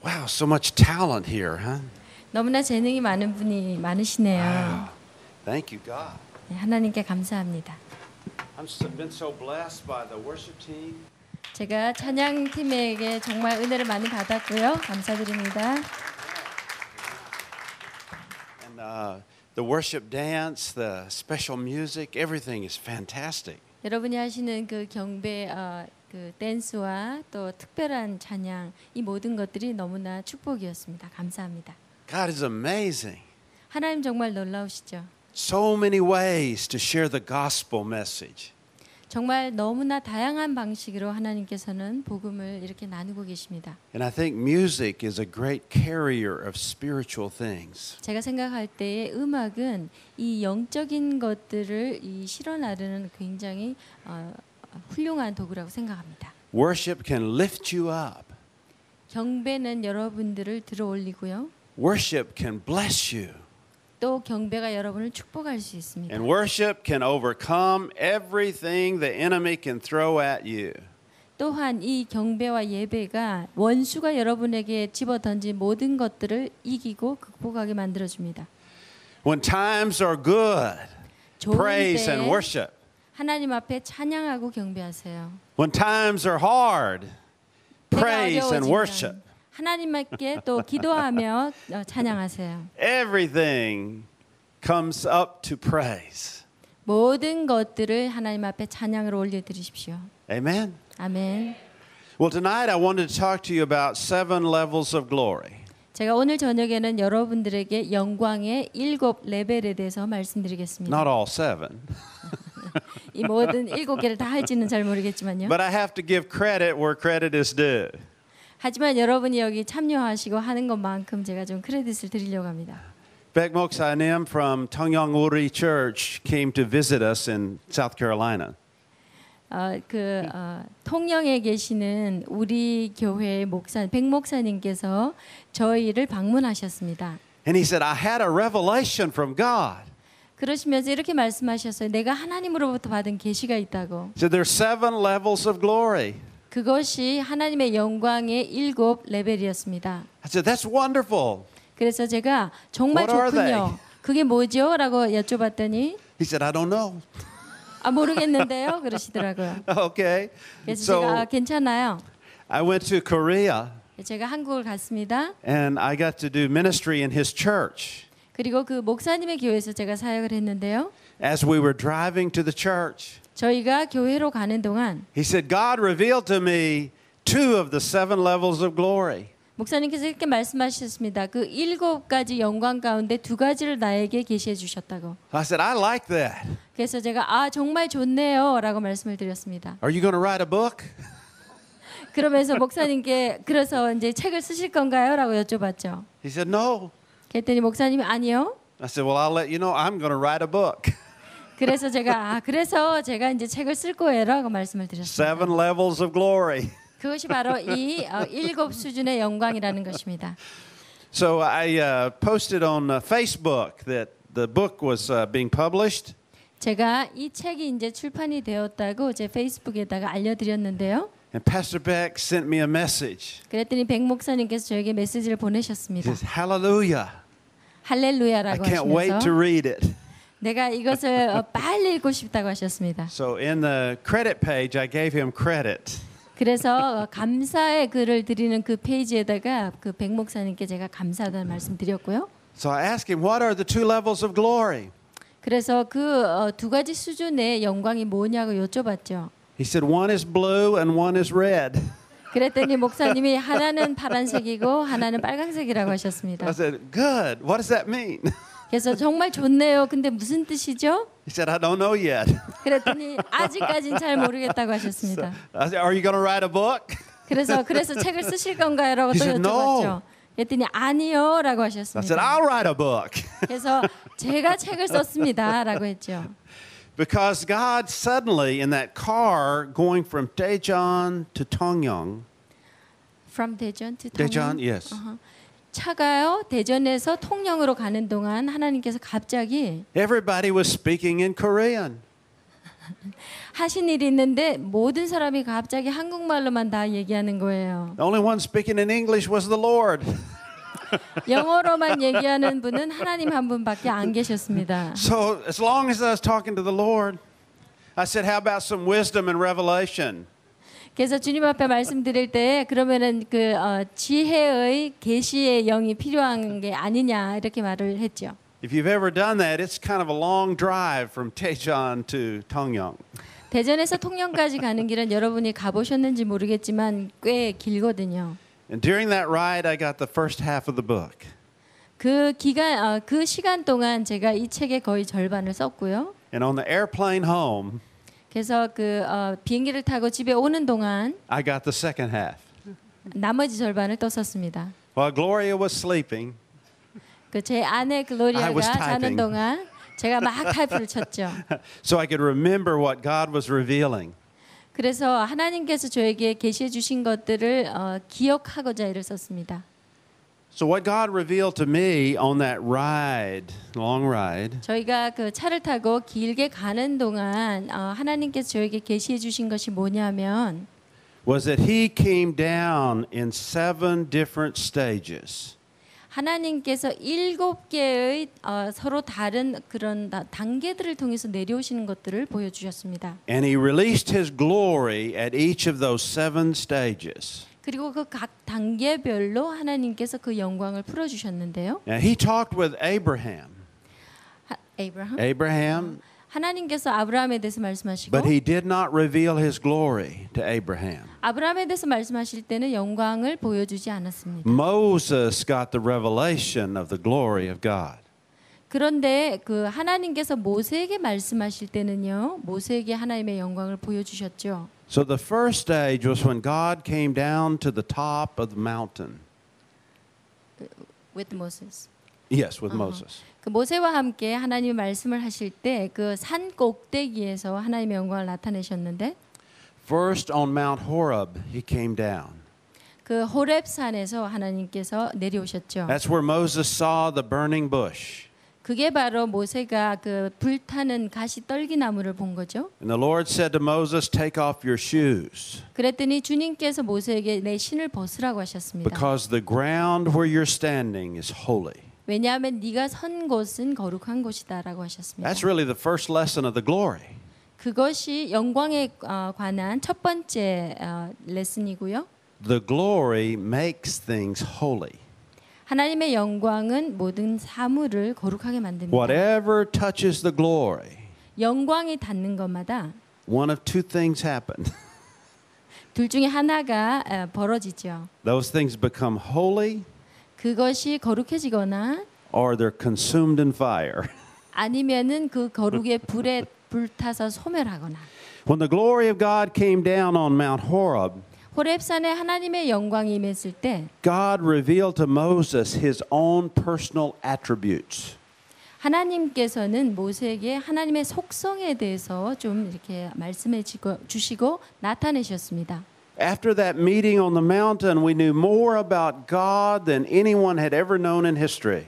Wow, so much talent here, huh? 너무나 재능이 많은 분이 많으시네요. Wow. Thank you, God. 네, 하나님께 감사합니다. Been so blessed by the worship team. 제가 찬양팀에게 정말 은혜를 많이 받았고요. 감사드립니다. And the worship dance, the special music, everything is fantastic. 여러분이 하시는 그 경배 그 댄스와 또 특별한 찬양 이 모든 것들이 너무나 축복이었습니다. 감사합니다. God is amazing. 하나님 정말 놀라우시죠. So many ways to share the gospel message. 정말 너무나 다양한 방식으로 하나님께서는 복음을 이렇게 나누고 계십니다. And I think music is a great carrier of spiritual things. 제가 생각할 때의 음악은 이 영적인 것들을 이 실어 나르는 굉장히 훌륭한 도구라고 생각합니다. Worship can lift you up. 경배는 여러분들을 들어 올리고요. Worship can bless you. 또 경배가 여러분을 축복할 수 있습니다. And worship can overcome everything the enemy can throw at you. 또한 이 경배와 예배가 원수가 여러분에게 집어던진 모든 것들을 이기고 극복하게 만들어줍니다. When times are good, 좋은 praise and 때에 worship. 하나님 앞에 찬양하고 경배하세요. When times are hard, praise and worship. 하나님께 또 기도하며 찬양하세요. Everything comes up to praise. 모든 것들을 하나님 앞에 찬양으로 올려드리십시오. Amen. 아멘. Well, tonight I wanted to talk to you about 7 levels of glory. 제가 오늘 저녁에는 여러분들에게 영광의 7레벨에 대해서 말씀드리겠습니다. Not all 7. 이 모든 7개를 다 할지는 잘 모르겠지만요. But I have to give credit where credit is due. 하지만 여러분이 여기 참여하시고 하는 것만큼 제가 좀 크레딧을 드리려고 합니다. Baek Moksanim from Tongyong-uri Church came to visit us in South Carolina. 통영에 계시는 우리 교회의 목사 백 목사님께서 저희를 방문하셨습니다. And he said, I had a revelation from God. 그러시면서 이렇게 말씀하셨어요. 내가 하나님으로부터 받은 계시가 있다고. So there's 7 levels of glory. 그것이 하나님의 영광의 7레벨이었습니다. I said, that's wonderful. 그래서 제가 정말 What are 좋군요. 그게 뭐죠? 라고 여쭤봤더니 He said, I don't know. 모르겠는데요. 그러시더라고요. Okay. 그래서 제가 괜찮아요. I went to Korea 제가 한국을 갔습니다. and I got to do ministry in his church. 그리고 그 목사님의 교회에서 제가 사역을 했는데요. As we were driving to the church, 저희가 교회로 가는 동안 he said, God revealed to me 2 of the 7 levels of glory. 목사님께서 이렇게 말씀하셨습니다. 그 7가지 영광 가운데 2가지를 나에게 계시해 주셨다고. I said, I like that. 그래서 제가 정말 좋네요 라고 말씀을 드렸습니다. Are you going to write a book? 그러면서 목사님께 그래서 이제 책을 쓰실 건가요? 라고 여쭤봤죠. He said, no. 그랬더니 목사님이 아니요. I said, well, I'll let you know I'm going to write a book. 그래서 제가 그래서 제가 이제 책을 쓸 거예요라고 말씀을 드렸습니다. 7 levels of glory. 그것이 바로 이 7 수준의 영광이라는 것입니다. So I posted on Facebook that the book was being published. 제가 이 책이 이제 출판이 되었다고 제 페이스북에다가 알려드렸는데요. And Pastor Beck sent me a message. 그랬더니 백 목사님께서 저에게 메시지를 He 보내셨습니다. says, Hallelujah. I 할렐루야라고 can't wait to 하시면서 read it. 내가 이것을 빨리 읽고 싶다고 하셨습니다. So in the credit page, I gave him credit. 그래서 감사의 글을 드리는 그 페이지에다가 그 백 목사님께 제가 감사하다는 말씀 드렸고요. So I asked him, what are the 2 levels of glory? 그래서 그 2가지 수준의 영광이 뭐냐고 여쭤봤죠. He said, one is blue and one is red. 그랬더니 목사님이 하나는 파란색이고 하나는 빨간색이라고 하셨습니다. I said, good. What does that mean? 그래서 정말 좋네요. 근데 무슨 뜻이죠? He said, I don't know yet. 그랬더니 아직까지는 잘 모르겠다고 하셨습니다. I said, are you going to write a book? 그래서 책을 쓰실 건가요?라고 또 He said, 여쭤봤죠. no. 그랬더니 아니요라고 I said, 하셨습니다. I'll write a book. 그래서 제가 책을 썼습니다라고 했죠. Because God suddenly in that car going from Daejeon to Tongyong. From 대전 to Daejeon, 통영. yes. 차가요 대전에서 통영으로 가는 동안 하나님께서 갑자기 Everybody was speaking in Korean. 하신 일이 있는데 모든 사람이 갑자기 한국말로만 다 얘기하는 거예요. The only one speaking in English was the Lord. 영어로만 얘기하는 분은 하나님 한 분밖에 안 계셨습니다. So as long as I was talking to the Lord, I said, how about some wisdom and revelation? 그래서 주님 앞에 말씀드릴 때 그러면은 지혜의 계시의 영이 필요한 게 아니냐 이렇게 말을 했죠. If you've ever done that, it's kind of a long drive from Daejeon to Dongyong. 대전에서 통영까지 가는 길은 여러분이 가보셨는지 모르겠지만 꽤 길거든요. And during that ride, I got the first half of the book. 그 시간 동안 제가 이 책의 거의 절반을 썼고요. And on the airplane home, 그래서 비행기를 타고 집에 오는 동안 I got the second half. 나머지 절반을 또 썼습니다. While Gloria was sleeping, 제 아내 I 글로리아가 was 자는 typing. 동안 제가 막 타이프를 쳤죠. so I could remember what God was revealing. 그래서 하나님께서 저에게 계시해 주신 것들을 기억하고자 이를 썼습니다. So what God revealed to me on that ride, long ride, 저희가 그 차를 타고 길게 가는 동안 하나님께서 저에게 계시해 주신 것이 뭐냐면 was that He came down in 7 different stages. 하나님께서 7개의 서로 다른 그런 단계들을 통해서 내려오시는 것들을 보여주셨습니다. And He released His glory at each of those 7 stages. 그리고 그 각 단계별로 하나님께서 그 영광을 풀어주셨는데요. Now He talked with Abraham. Abraham, 하나님께서 아브라함에 대해서 말씀하시고 but He did not reveal His glory to Abraham. 아브라함에 대해서 말씀하실 때는 영광을 보여주지 않았습니다. Moses got the revelation of the glory of God. 그런데 하나님께서 모세에게 말씀하실 때는요, 모세에게 하나님의 영광을 보여주셨죠. So the first stage was when God came down to the top of the mountain. With Moses. Yes, with Moses. 모세와 함께 하나님이 말씀을 하실 때 그 산 꼭대기에서 하나님의 영광을 나타내셨는데 First on Mount Horeb, He came down. 그 호렙산에서 하나님께서 내려오셨죠. That's where Moses saw the burning bush. 그게 바로 모세가 그 불타는 가시 떨기나무를 본 거죠. And the Lord said to Moses, take off your shoes. 그랬더니 주님께서 모세에게 내 신을 벗으라고 하셨습니다. Because the ground where you're standing is holy. 왜냐하면 네가 선 곳은 거룩한 곳이다라고 하셨습니다. That's really the first lesson of the glory. 그것이 영광에 관한 첫 번째 레슨이고요. The glory makes things holy. 하나님의 영광은 모든 사물을 거룩하게 만듭니다. Whatever touches the glory, 영광이 닿는 것마다 one of 2 things happen. 둘 중에 하나가 벌어지죠. Those things become holy 그것이 거룩해지거나 or they're consumed in fire. 아니면은 그 거룩의 불에 불타서 소멸하거나. When the glory of God came down on Mount Horeb, 호렙산에 하나님의 영광이 임했을 때 God revealed to Moses His own personal attributes. 하나님께서는 모세에게 하나님의 속성에 대해서 좀 이렇게 말씀해 주시고 나타내셨습니다. After that meeting on the mountain, we knew more about God than anyone had ever known in history.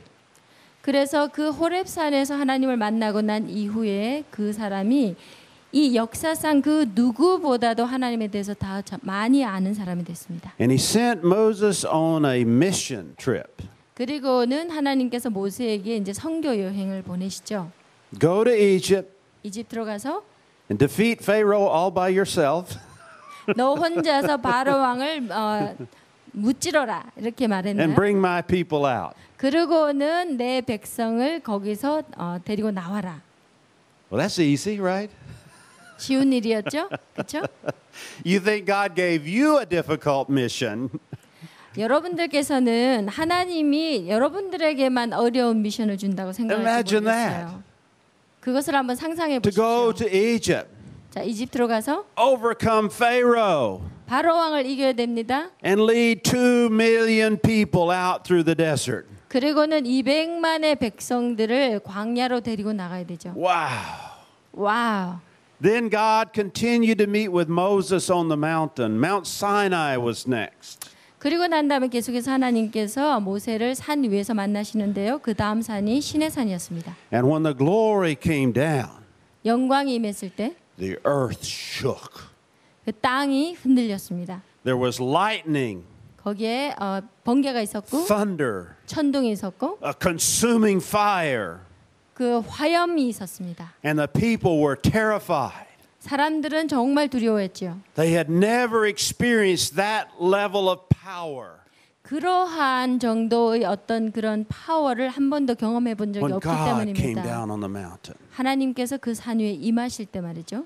그래서 그 호렙산에서 하나님을 만나고 난 이후에 그 사람이 이 역사상 그 누구보다도 하나님에 대해서 다 많이 아는 사람이 됐습니다. And He sent Moses on a mission trip. 그리고는 하나님께서 모세에게 이제 선교 여행을 보내시죠. Go to Egypt 이집트로 가서 and defeat Pharaoh all by yourself. 너 혼자서 바로 왕을 무찌러라 이렇게 And 말했나요? bring my people out. 그리고는 내 백성을 거기서 데리고 나와라. Well, that's easy, right? 쉬운 일이었죠, 그렇죠? You think God gave you a difficult mission, 여러분들께서는 하나님이 여러분들에게만 어려운 미션을 준다고 생각할지 Imagine 모르겠어요. 그것을 한번 상상해 to go 보십시오. to Egypt, 자, 이집트로 가서 overcome Pharaoh, 바로 왕을 이겨야 됩니다. and lead 2 million people out through the desert. 그리고는 200만의 백성들을 광야로 데리고 나가야 되죠. Wow. 와우. Then God continued to meet with Moses on the mountain. Mount Sinai was next. 그리고 난 다음에 계속해서 하나님께서 모세를 산 위에서 만나시는데요. 그 다음 산이 시내산이었습니다. And when the glory came down, 영광이 임했을 때 The earth shook. 그 땅이 흔들렸습니다. There was lightning, 거기에 번개가 있었고 thunder, 천둥이 있었고 a consuming fire, 그 화염이 있었습니다. and the people were terrified. 사람들은 정말 두려워했죠. They had never experienced that level of power. 그러한 정도의 어떤 그런 파워를 한 번도 경험해 본 적이 When 없기 God came 때문입니다. down on the mountain. 하나님께서 그 산 위에 임하실 때 말이죠.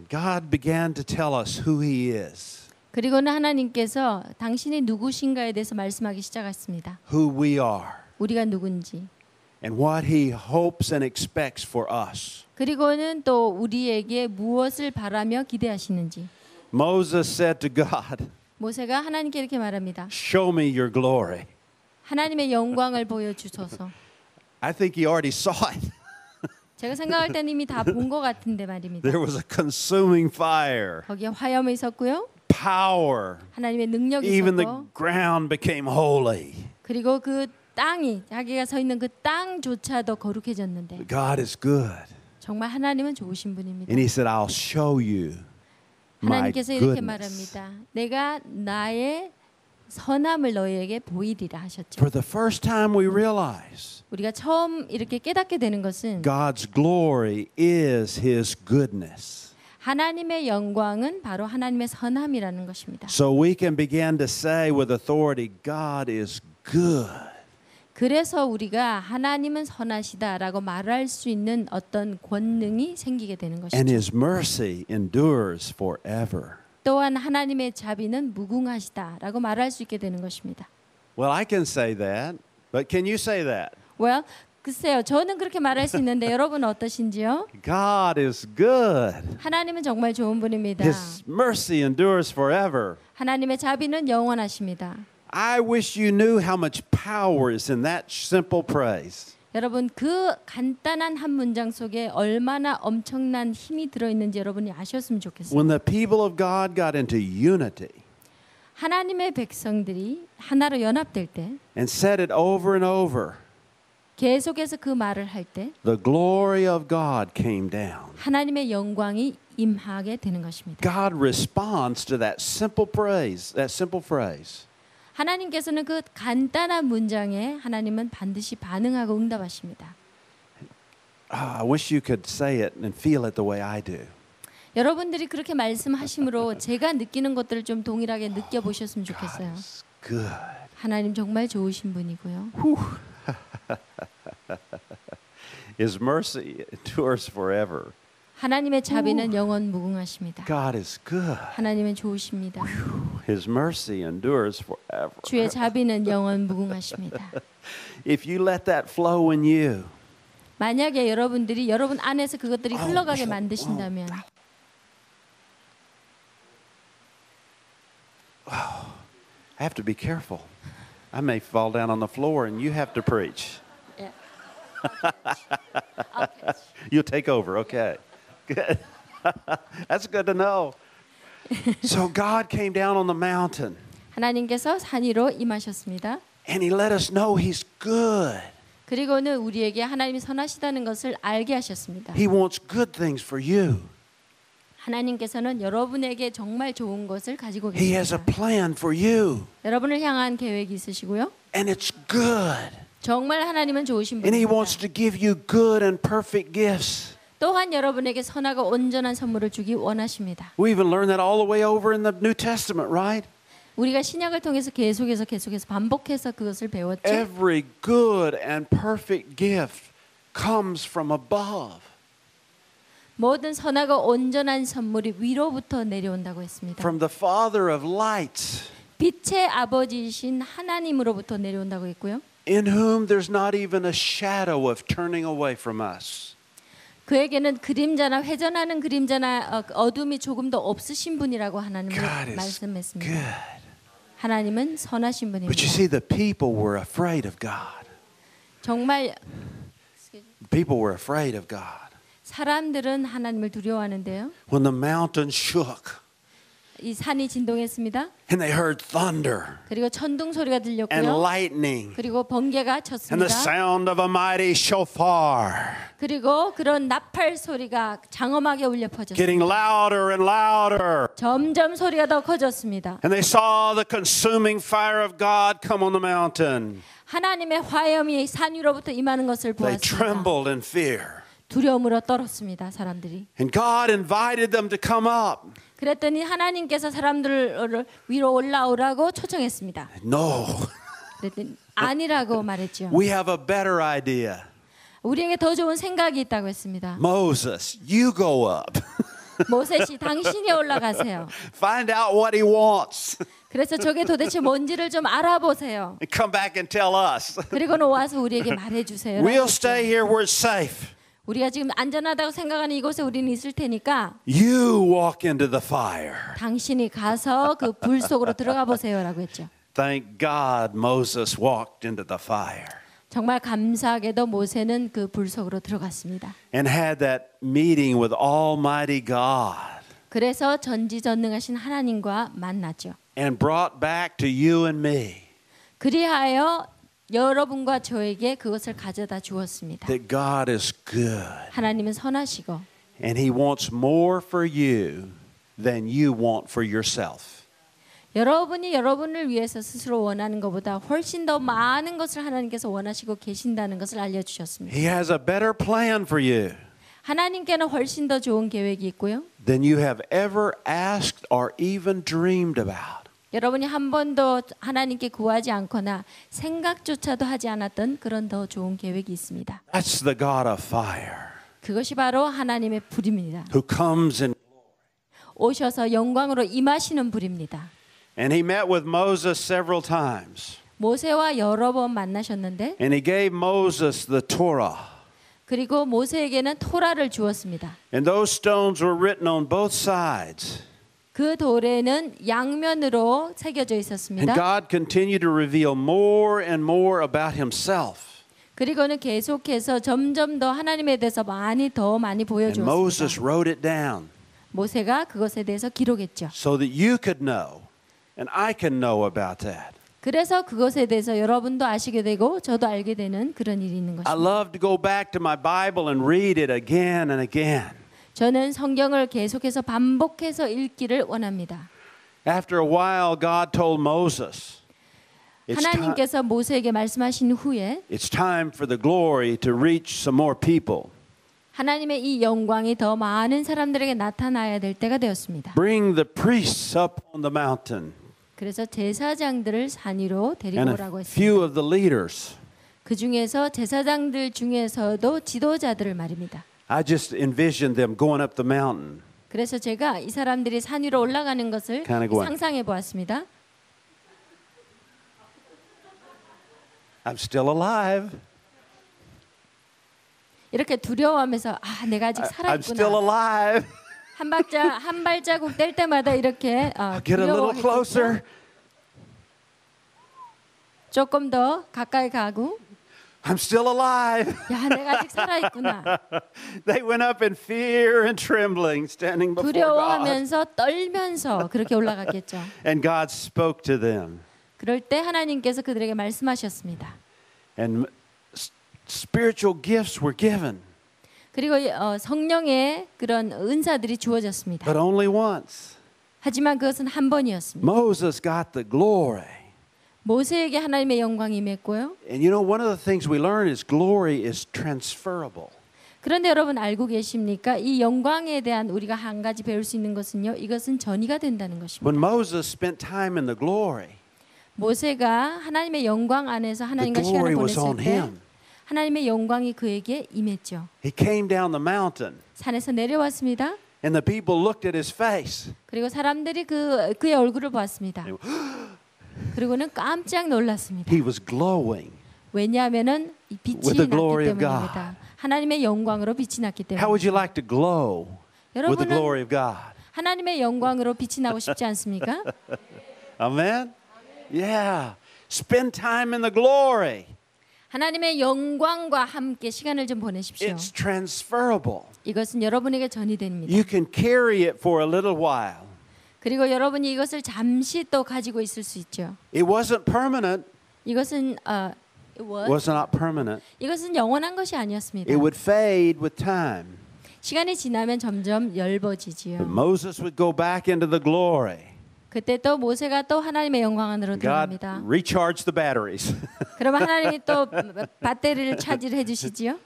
God began to tell us who He is, 그리고는 하나님께서 당신이 누구신가에 대해서 말씀하기 시작했습니다. who we are, 우리가 누군지. and what He hopes and expects for us. 그리고는 또 우리에게 무엇을 바라며 기대하시는지. Moses said to God, 모세가 하나님께 이렇게 말합니다. "Show me your glory." 하나님의 영광을 보여주소서. I think he already saw it. 제가 생각할 때는 이미 다 본 것 같은데 말입니다. There was a consuming fire, 거기에 화염이 있었고요. power. 하나님의 능력이 Even the 있었고. ground became holy. 그리고 그 땅이 자기가 서 있는 그 땅조차도 거룩해졌는데 God is good. 정말 하나님은 좋으신 분입니다. And he said, "I'll show you my 하나님께서 이렇게 goodness." 말합니다. 내가 나의 선함을 너희에게 보이리라 하셨죠. For the first time we realize 우리가 처음 이렇게 깨닫게 되는 것은 God's glory is his goodness. 하나님의 영광은 바로 하나님의 선함이라는 것입니다. So we can begin to say with authority, God is good. 그래서 우리가 하나님은 선하시다라고 말할 수 있는 어떤 권능이 생기게 되는 And 것이죠. his mercy endures forever. 또한 하나님의 자비는 무궁하시다라고 말할 수 있게 되는 것입니다. Well, I can say that, but can you say that? Well, 글쎄요. 저는 그렇게 말할 수 있는데 여러분은 어떠신지요? God is good. 하나님은 정말 좋은 분입니다. His mercy endures forever. 하나님의 자비는 영원하십니다. I wish you knew how much power is in that simple praise. 여러분 그 간단한 한 문장 속에 얼마나 엄청난 힘이 들어있는지 여러분이 아셨으면 좋겠어요. When the people of God got into unity 하나님의 백성들이 하나로 연합될 때 and said it over and over, 계속해서 그 말을 할 때 the glory of God came down. 하나님의 영광이 임하게 되는 것입니다. God responds to that simple praise, that simple phrase. 하나님께서는 그 간단한 문장에 하나님은 반드시 반응하고 응답하십니다. I wish you could say it and feel it the way I do. 여러분들이 그렇게 말씀하심으로 제가 느끼는 것들을 좀 동일하게 느껴보셨으면 좋겠어요. It's good. 하나님 정말 좋으신 분이고요. His mercy endures forever. 하나님의 자비는 영원 무궁하십니다. God is good. 하나님은 좋으십니다. His mercy endures forever. 주의 자비는 영원 무궁하십니다. If you let that flow in you, 만약에 여러분들이 여러분 안에서 그것들이 흘러가게 만드신다면 I have to be careful. I may fall down on the floor and you have to preach. 예. You'll take over, okay. Good. That's good to know. So God came down on the mountain 하나님께서 산 위로 임하셨습니다. and he let us know he's good. 그리고는 우리에게 하나님이 선하시다는 것을 알게 하셨습니다. He wants good things for you. 하나님께서는 여러분에게 정말 좋은 것을 가지고 He has a 계십니다. plan for you 여러분을 향한 계획이 있으시고요. and it's good. 정말 하나님은 좋으신 And he 분입니다. wants to give you good and perfect gifts. 또한 여러분에게 선하고 온전한 선물을 주기 원하십니다. We even learned that all the way over in the New Testament, right? 우리가 신약을 통해서 계속해서 반복해서 그것을 배웠죠. Every good and perfect gift comes from above. 모든 선하고 온전한 선물이 위로부터 내려온다고 했습니다. From the Father of lights, 빛의 아버지이신 하나님으로부터 내려온다고 했고요. in whom there's not even a shadow of turning away from us. 그에게는 그림자나 회전하는 그림자나 어둠이 조금도 없으신 분이라고 하나님은 God is 말씀했습니다. good. 하나님은 선하신 But you 분입니다. see, the people were afraid of God. 정말 People were afraid of God. 사람들은 하나님을 두려워하는데요. When the mountain shook, 이 산이 진동했습니다. And they heard thunder 그리고 천둥 소리가 and 들렸고요. lightning 그리고 번개가 and the 쳤습니다. sound of a mighty shofar 그리고 그런 나팔 소리가 장엄하게 울려 퍼졌습니다. getting louder and louder. 점점 소리가 더 커졌습니다. And they saw the consuming fire of God come on the mountain. 하나님의 화염이 산 위로부터 임하는 것을 They 보았습니다. trembled in fear. 두려움으로 떨었습니다. 사람들이. And God invited them to come up. 그랬더니 하나님께서 사람들을 위로 올라오라고 초청했습니다. No, 그랬더니 아니라고 말했죠. we have a better idea. 우리에게 더 좋은 생각이 있다고 했습니다. Moses, you go up. 모세시 당신이 올라가세요. Find out what he wants. 그래서 저게 도대체 뭔지를 좀 알아보세요. And come back and tell us. 그리고는 와서 우리에게 말해주세요. We'll stay here where it's safe. 우리가 지금 안전하다고 생각하는 이곳에 우리는 있을 테니까 You walk into the fire. 당신이 가서 그 불 속으로 들어가 보세요라고 했죠. Thank God Moses walked into the fire 정말 감사하게도 모세는 그 불 속으로 들어갔습니다. and had that meeting with Almighty God 그래서 전지전능하신 하나님과 만났죠. and brought back to you and me 그리하여 여러분과 저에게 그것을 가져다 주었습니다. that God is good 하나님은 선하시고 and He wants more for you than you want for yourself. 여러분이 여러분을 위해서 스스로 원하는 것보다 훨씬 더 많은 것을 하나님께서 원하시고 계신다는 것을 알려주셨습니다. He has a better plan for you 하나님께는 훨씬 더 좋은 계획이 있고요. than you have ever asked or even dreamed about. 여러분이 한 번도 하나님께 구하지 않거나 생각조차도 하지 않았던 그런 더 좋은 계획이 있습니다. That's the God of fire 그것이 바로 하나님의 불입니다. who comes in. 오셔서 영광으로 임하시는 불입니다. And he met with Moses several times. 모세와 여러 번 만나셨는데 And he gave Moses the Torah. 그리고 모세에게는 토라를 주었습니다. And those stones were written on both sides. 그 돌에는 양면으로 새겨져 And 있었습니다. God continued to reveal more and more about himself. 그리고는 계속해서 점점 더 하나님에 대해서 더 많이 And Moses 보여주었습니다. wrote it down 모세가 그것에 대해서 기록했죠. so that you could know and I can know about that. 그래서 그것에 대해서 여러분도 아시게 되고 저도 알게 되는 그런 일이 있는 I 것입니다. love to go back to my Bible and read it again and again. 저는 성경을 계속해서 반복해서 읽기를 원합니다. After a while, God told Moses, 하나님께서 모세에게 말씀하신 후에 it's time for the glory to reach some more people. 하나님의 이 영광이 더 많은 사람들에게 나타나야 될 때가 되었습니다. Bring the priests up on the mountain 그래서 제사장들을 산 위로 데리고 and 오라고 a 했습니다. few of the leaders. 그 중에서 제사장들 중에서도 지도자들을 말입니다. I just envisioned them going up the mountain. 그래서 제가 이 사람들이 산 위로 올라가는 것을 Kind of going. 상상해 보았습니다. I'm still alive. 이렇게 두려워하면서 내가 아직 I'm still 살아있구나. alive. 한 발자국 뗄 때마다 이렇게 Get a little closer. 두려워했겠죠. 조금 더 가까이 가고 I'm still alive. 야 내가 아직 살아있구나. They went up in fear and trembling, standing before God. 두려워하면서 떨면서 그렇게 올라갔겠죠. And God spoke to them. 그럴 때 하나님께서 그들에게 말씀하셨습니다. And spiritual gifts were given, 그리고 성령의 그런 은사들이 주어졌습니다. but only once. 하지만 그것은 한 번이었습니다. Moses got the glory. 모세에게 하나님의 영광이 임했고요. And you know, one of the things we learn is glory is transferable. 그런데 여러분 알고 계십니까? 이 영광에 대한 우리가 한 가지 배울 수 있는 것은요. 이것은 전이가 된다는 것입니다. When Moses spent time in the glory, 모세가 하나님의 영광 안에서 하나님과 The 시간을 glory was 보냈을 on 때 him. 하나님의 영광이 그에게 임했죠. he came down the mountain, 산에서 내려왔습니다. and the people looked at his face. 그리고 사람들이 그의 얼굴을 보았습니다. 그리고는 깜짝 놀랐습니다. He was glowing. 왜냐하면은 이 빛이 With the 났기 glory of 때문입니다. 하나님의 영광으로 빛이 났기 때문에. How would you like to glow with the 여러분은 glory of God? 하나님의 영광으로 빛이 나고 싶지 않습니까? Amen? Yeah. Spend time in the glory. 하나님의 영광과 함께 시간을 좀 보내십시오. It's transferable. 이것은 여러분에게 전이 됩니다. You can carry it for a little while, 그리고 여러분이 이것을 잠시 또 가지고 있을 수 있죠. It wasn't permanent. 이것은 It was not permanent. 이것은 영원한 것이 아니었습니다. It would fade with time. 시간이 지나면 점점 But 엷어지지요. Moses would go back into the glory. 그때 또 모세가 또 하나님의 영광 안으로 God 들어갑니다. recharged the batteries. 그러면 하나님이 또 배터리를 차지해 주시지요.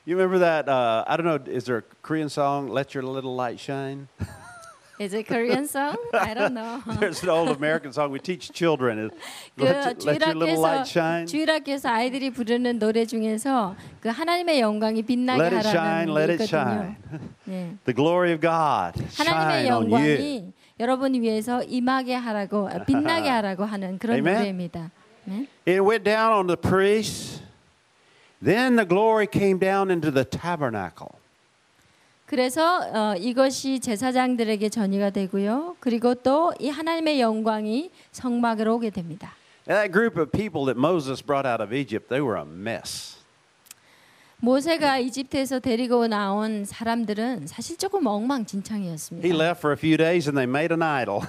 You remember that? I don't know. Is there a Korean song? Let your little light shine. Is it Korean song? I don't know. There's an old American song we teach children. 그 Let your little light shine. 주일학교에서 아이들이 부르는 노래 중에서 그 하나님의 영광이 빛나게 Let it shine. 하라는 Let 게 it shine. 있거든요. 네. The glory of God 하나님의 shine on you. 영광이 여러분 위해서 임하게 하라고 빛나게 하라고 하는 그런 Amen. 노래입니다. 네. It went down on the priests. Then the glory came down into the tabernacle. 그래서 이것이 제사장들에게 전이가 되고요. 그리고 또 이 하나님의 영광이 성막으로 오게 됩니다. That group of people that Moses brought out of Egypt, they were a mess. 모세가 이집트에서 데리고 나온 사람들은 사실 조금 엉망진창이었습니다. He left for a few days and they made an idol.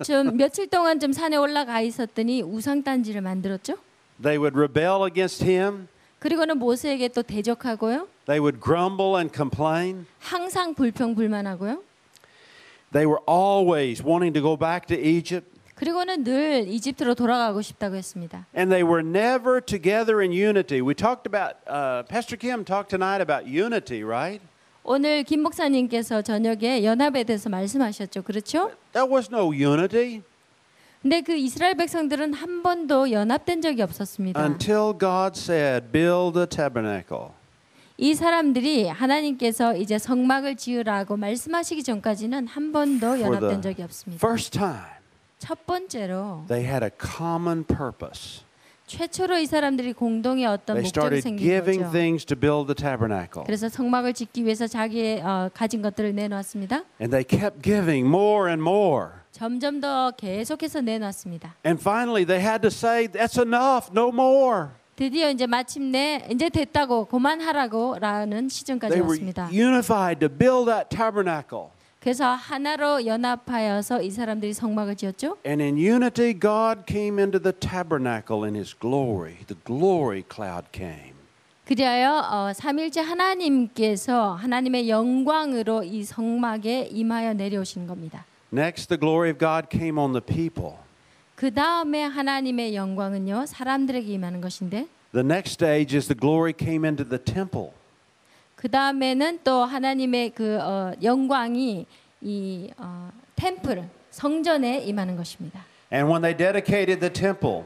좀 며칠 동안 좀 산에 올라가 있었더니 우상 단지를 만들었죠. They would rebel against him. 그리고는 모세에게 또 대적하고요. They would grumble and complain. 항상 불평불만하고요. They were always wanting to go back to Egypt. 그리고는 늘 이집트로 돌아가고 싶다고 했습니다. And they were never together in unity. We talked about, Pastor Kim talked tonight about unity, right? 오늘 김 목사님께서 저녁에 연합에 대해서 말씀하셨죠. 그렇죠? There was no unity 근데 그 이스라엘 백성들은 한 번도 연합된 적이 없었습니다. until God said, build a tabernacle. 이 사람들이 하나님께서 이제 성막을 지으라고 말씀하시기 전까지는 한 번도 For 연합된 the 적이 없습니다. first time, 첫 번째로 they had a common purpose. 최초로 이 사람들이 공동의 어떤 They 목적이 started 생긴 giving 거죠. things to build the tabernacle. 그래서 성막을 짓기 위해서 자기의 가진 것들을 내놨습니다. And they kept giving more and more. 점점 더 계속해서 내놨습니다. And finally, they had to say, that's enough, no more. 드디어 이제 마침내 이제 됐다고 그만하라고라는 시점까지 They were 왔습니다. unified to build that tabernacle. 그래서 하나로 연합하여서 이 사람들이 성막을 지었죠. And in unity, God came into the tabernacle in His glory. The glory cloud came. 그리하여 삼일째 하나님께서 하나님의 영광으로 이 성막에 임하여 내려오신 겁니다. Next, the glory of God came on the people. 그 다음에 하나님의 영광은요 사람들에게 임하는 것인데 The next stage is the glory came into the temple. 그 다음에는 또 하나님의 그 영광이 이 템플 성전에 임하는 것입니다. And when they dedicated the temple,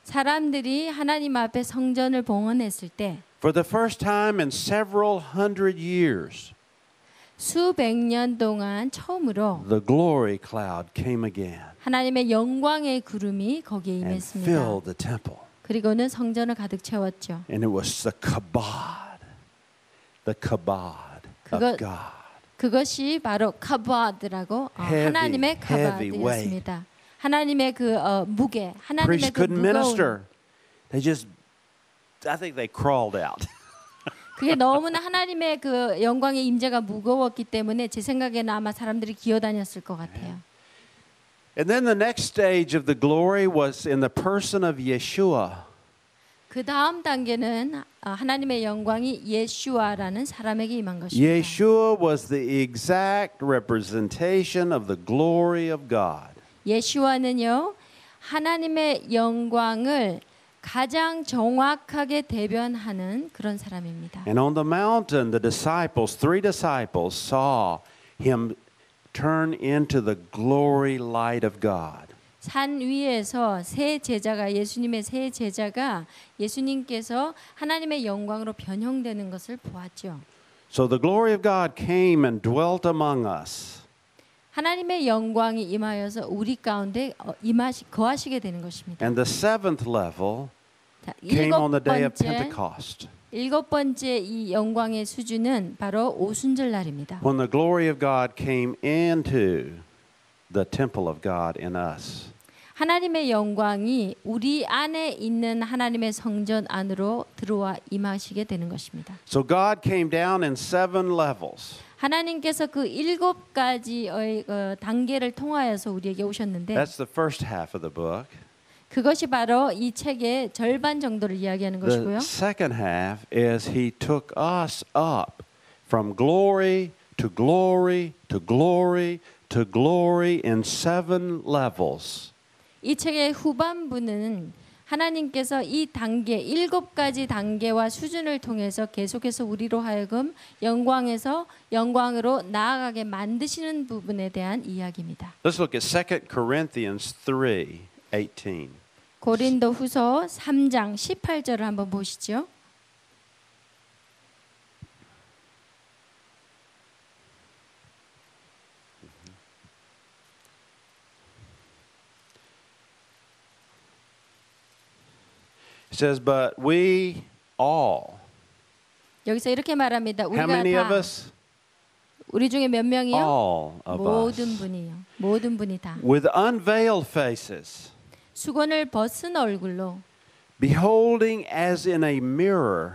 사람들이 하나님 앞에 성전을 봉헌했을 때 for the first time in several hundred years, 수백 년 동안 처음으로 the glory cloud came again 하나님의 영광의 구름이 거기에 and 임했습니다. filled the temple. 그리고는 성전을 가득 채웠죠. And it was the kabod 그거- of God. 그것이 바로 카바드라고 Heavy, 하나님의 heavy 카바드였습니다. 하나님의 그 무게, 하나님의 Priests 그 couldn't 무거운 minister. They just, I think they crawled out. 그게 너무나 하나님의 그 영광의 임재가 무거웠기 때문에 제 생각에는 아마 사람들이 기어다녔을 것 같아요. And then the next stage of the glory was in the person of Yeshua. 그 다음 단계는 하나님의 영광이 예슈아라는 사람에게 임한 것입니다. Yeshua was the exact representation of the glory of God. 예슈아는요 하나님의 영광을 가장 정확하게 대변하는 그런 사람입니다. And on the mountain, the disciples, three disciples, saw him turn into the glory light of God. 산 위에서 세 제자가 예수님의 세 제자가 예수님께서 하나님의 영광으로 변형되는 것을 보았죠. So the glory of God came and dwelt among us. 하나님의 영광이 임하여서 우리 가운데 거하시게 되는 것입니다. And the seventh level 자, came on the day of Pentecost, 일곱 번째 이 영광의 수준은 바로 오순절 날입니다. when the glory of God came into the temple of God in us. 하나님의 영광이 우리 안에 있는 하나님의 성전 안으로 들어와 임하시게 되는 것입니다. So God came down in 7 levels. 하나님께서 그 7가지의 단계를 통하여서 우리에게 오셨는데 That's the first half of the book. 그것이 바로 이 책의 절반 정도를 이야기하는 The 것이고요. second half is he took us up from glory to glory to glory to glory in 7 levels. 이 책의 후반부는 하나님께서 이 단계 7가지 단계와 수준을 통해서 계속해서 우리로 하여금 영광에서 영광으로 나아가게 만드시는 부분에 대한 이야기입니다. Let's look at 2 Corinthians 3:18. 고린도후서 3장 18절을 한번 보시죠. It says, but we all. 여기서 이렇게 말합니다. How 우리가 many of 다 us? 우리 중에 몇 명이요? All of 모든 us. 분이요. 모든 분이 다 With unveiled faces, 수건을 벗은 얼굴로 beholding as in a mirror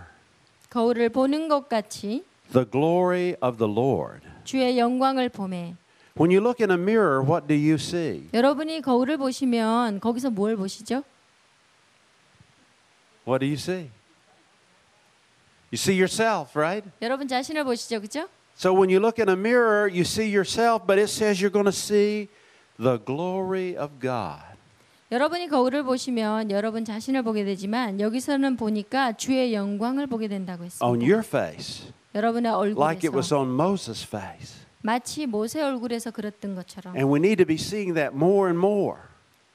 거울을 보는 것 같이 the glory of the Lord. 주의 영광을 보매. When you look in a mirror, what do you see? 여러분이 거울을 보시면 거기서 뭘 보시죠? What do you see? You see yourself, right? 여러분 자신을 보시죠, 그죠? So when you look in a mirror, you see yourself, but it says you're going to see the glory of God. 여러분이 거울을 보시면 여러분 자신을 보게 되지만 여기서는 보니까 주의 영광을 보게 된다고 On 했습니다. your face, 여러분의 like it was 얼굴에서 on Moses' face. 마치 모세 얼굴에서 그랬던 것처럼. And we need to be seeing that more and more.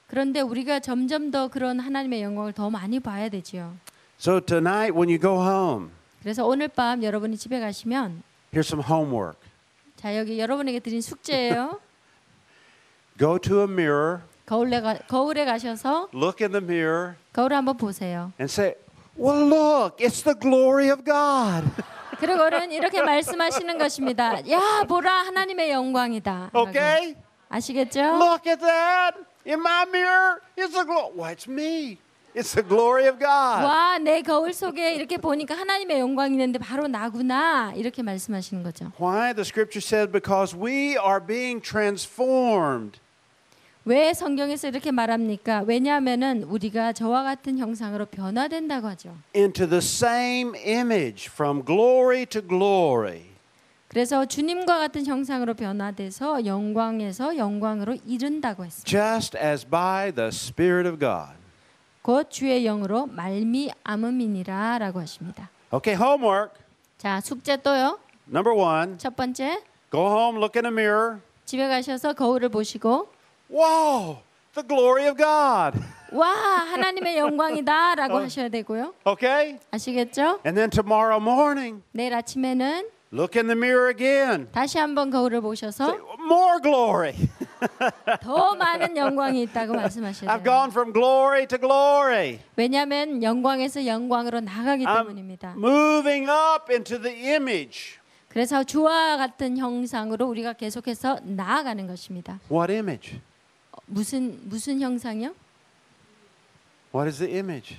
그런데 우리가 점점 더 그런 하나님의 영광을 더 많이 봐야 되지요. So tonight when you go home, 그래서 오늘 밤 여러분이 집에 가시면 here's some homework. 자 여기 여러분에게 드린 숙제예요. Go to a mirror, 거울에 가셔서 look in the mirror, 거울을 한번 보세요. and say, well, look, it's the glory of God. 그리고는 이렇게 말씀하시는 것입니다. 야 보라 하나님의 영광이다. 라고. Okay? 아시겠죠? Look at that. In my mirror, it's the glory. Well, it's me. It's the glory of God. 와, 내 거울 속에 이렇게 보니까 하나님의 영광이 있는데 바로 나구나. 이렇게 말씀하시는 거죠. Why? The scripture says because we are being transformed. 왜 성경에서 이렇게 말합니까? 왜냐하면은 우리가 저와 같은 형상으로 변화된다고 하죠. Into the same image from glory to glory. 그래서 주님과 같은 형상으로 변화돼서 영광에서 영광으로 이른다고 했습니다. Just as by the Spirit of God. 곧 주의 영으로 말미암음이니라라고 하십니다. Okay, homework. 자, 숙제 또요. Number 1. 첫 번째, Go home, look in a mirror. 집에 가셔서 거울을 보시고 Wow, the glory of God. 와, 하나님의 영광이다라고 하셔야 되고요. Okay? 아시겠죠? And then tomorrow morning, 내일 아침에는 look in the mirror again. 다시 한번 거울을 Say, 보셔서 more glory. 더 많은 영광이 있다고 말씀하셔야 I've 돼요. gone from glory to glory. 왜냐하면 영광에서 영광으로 나가기 때문입니다. Moving up into the image. 그래서 주와 같은 형상으로 우리가 계속해서 나아가는 것입니다. What image? 무슨 형상이요? What is the image?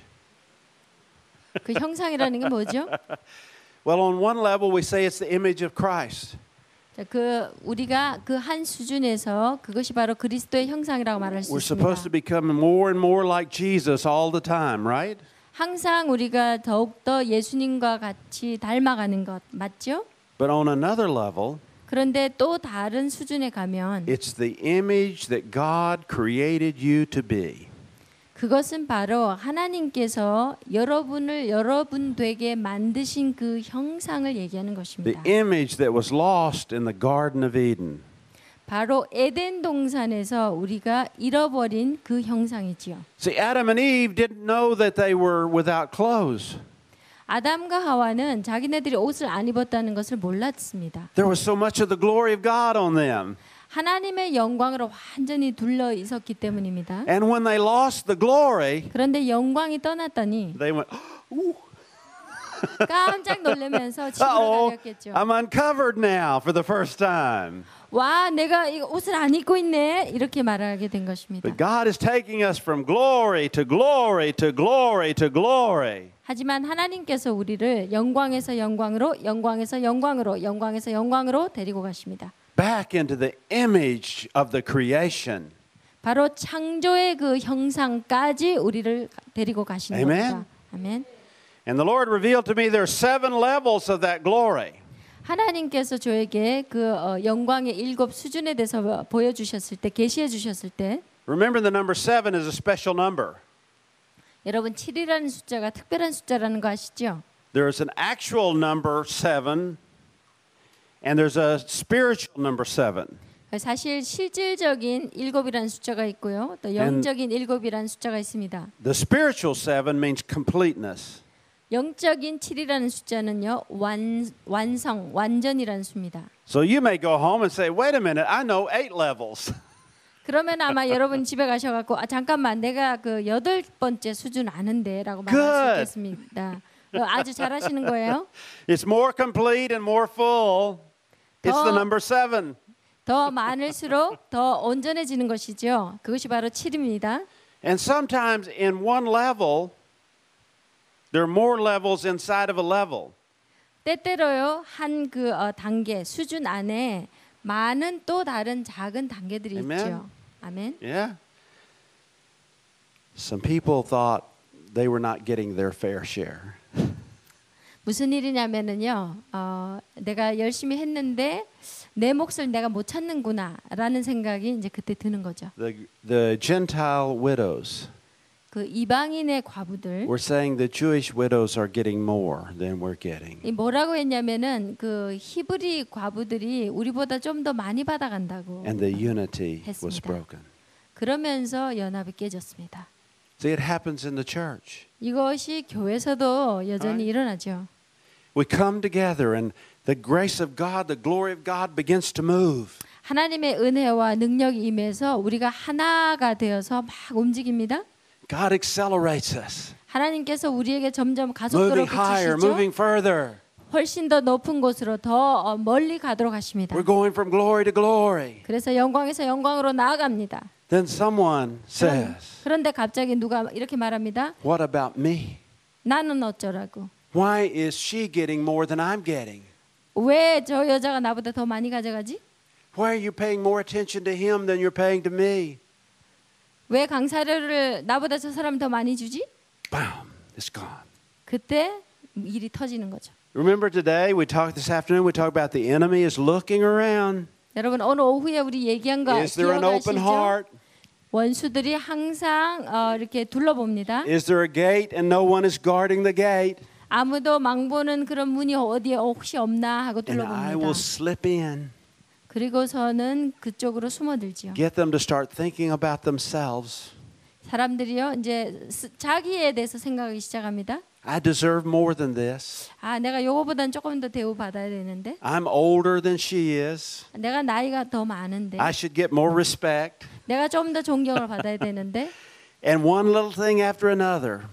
그 형상이라는 게 뭐죠? Well, on one level, we say it's the image of Christ. 자, 우리가 그 한 수준에서 그것이 바로 그리스도의 형상이라고 말할 수 We're supposed to 있습니다. become more and more like Jesus all the time, right? 항상 우리가 더욱더 예수님과 같이 닮아가는 것 맞죠? But on another level, 그런데 또 다른 수준에 가면 it's the image that God created you to be. 그것은 바로 하나님께서 여러분 되게 만드신 그 형상을 얘기하는 The 것입니다. image that was lost in the Garden of Eden. 바로 에덴 동산에서 우리가 잃어버린 그 형상이지요. See, Adam and Eve didn't know that they were without clothes. 아담과 하와는 자기네들이 옷을 안 입었다는 것을 몰랐습니다. There was so much of the glory of God on them. 하나님의 영광으로 완전히 둘러 있었기 때문입니다. And when they lost the glory, 그런데 영광이 떠났더니 they went, ooh. 깜짝 놀라면서 집으로 Uh-oh, 달렸겠죠. I'm uncovered now for the first time. 와, 내가 이거 옷을 안 입고 있네. 이렇게 말하게 된 것입니다. But God is taking us from glory to glory to glory to glory. 하지만 하나님께서 우리를 영광에서 영광으로, 영광에서 영광으로, 영광에서 영광으로 데리고 가십니다. Back into the image of the creation. 바로 창조의 그 형상까지 우리를 데리고 가시는 Amen. 겁니다. 아멘. And the Lord revealed to me there are 7 levels of that glory. 하나님께서 저에게 그 영광의 7 수준에 대해서 보여주셨을 때, 계시해 주셨을 때, Remember the number 7 is a special number. 여러분 7이라는 숫자가 특별한 숫자라는 거 아시죠? There is an actual number 7 and there's a spiritual number 7. 사실 실질적인 7이라는 숫자가 있고요. 또 영적인 7이라는 숫자가 있습니다. The spiritual 7 means completeness. 영적인 7이라는 숫자는요. 완성, 완전이라는 수입니다. So you may go home and say, wait a minute, I know 8 levels. 그러면 아마 여러분 집에 가셔갖고 잠깐만 내가 그 8번째 수준 아는데라고 말할 수 있겠습니다. 아주 잘하시는 거예요. It's more complete and more full. It's the number 7. 더 많을수록 더 온전해지는 것이죠. 그것이 바로 7입니다. And sometimes in one level, there are more levels inside of a level. 때때로요 한 그 단계 수준 안에 많은 또 다른 작은 단계들이 Amen. 있죠. 아멘. Yeah. Some people thought they were not getting their fair share. 무슨 일이냐면은요. 내가 열심히 했는데 내 몫을 내가 못 찾는구나라는 생각이 이제 그때 드는 거죠. The Gentile widows 그 이방인의 과부들 were saying the Jewish widows are getting more than we're getting. 이 뭐라고 했냐면은 그 히브리 과부들이 우리보다 좀 더 많이 받아간다고 And the unity was 했습니다. broken. 그러면서 연합이 깨졌습니다. See, it happens in the church. 이것이 교회에서도 여전히 일어나죠. We come together and the grace of God, the glory of God begins to move. 하나님의 은혜와 능력이 임해서 우리가 하나가 되어서 막 움직입니다. God accelerates us. 하나님께서 우리에게 점점 가속도를 Moving higher, 붙이시죠. moving further. 훨씬 더 높은 곳으로 더 멀리 가도록 하십니다. We're going from glory to glory. 그래서 영광에서 영광으로 나아갑니다. Then someone says, 그런데 갑자기 누가 이렇게 말합니다. what about me? 나는 어쩌라고? Why is she getting more than I'm getting? 왜 저 여자가 나보다 더 많이 가져가지? Why are you paying more attention to him than you're paying to me? 왜 강사료를 나보다 저 사람이 더 많이 주지? Bam, it's gone. 그때 일이 터지는 거죠. Remember today, this afternoon, we talked about the enemy is looking around. 여러분 오늘 오후에 우리 얘기한 거 Is there an open 기억하시죠? heart? 원수들이 항상 이렇게 둘러봅니다. Is there a gate and no one is guarding the gate? 아무도 망보는 그런 문이 어디에 혹시 없나 하고 And I will 둘러봅니다. slip in, 그리고서는 그쪽으로 숨어들지요. get them to start thinking about themselves. 사람들이요 이제 자기에 대해서 생각하기 시작합니다. I deserve more than this. 아, 내가 요거보단 조금 더 대우 받아야 되는데. I'm older than she is. 내가 나이가 더 많은데. I should get more respect. 내가 좀 더 존경을 받아야 되는데. And one little thing after another.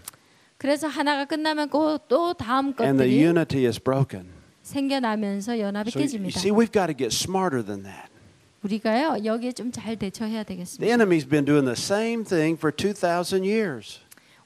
그래서 하나가 끝나면 또 다음 And the 것들이 unity is broken. 생겨나면서 연합이 So you 깨집니다. see, we've got to get smarter than that. 우리가요 여기에 좀 잘 대처해야 The 되겠습니다. enemy's been doing the same thing for 2,000 years.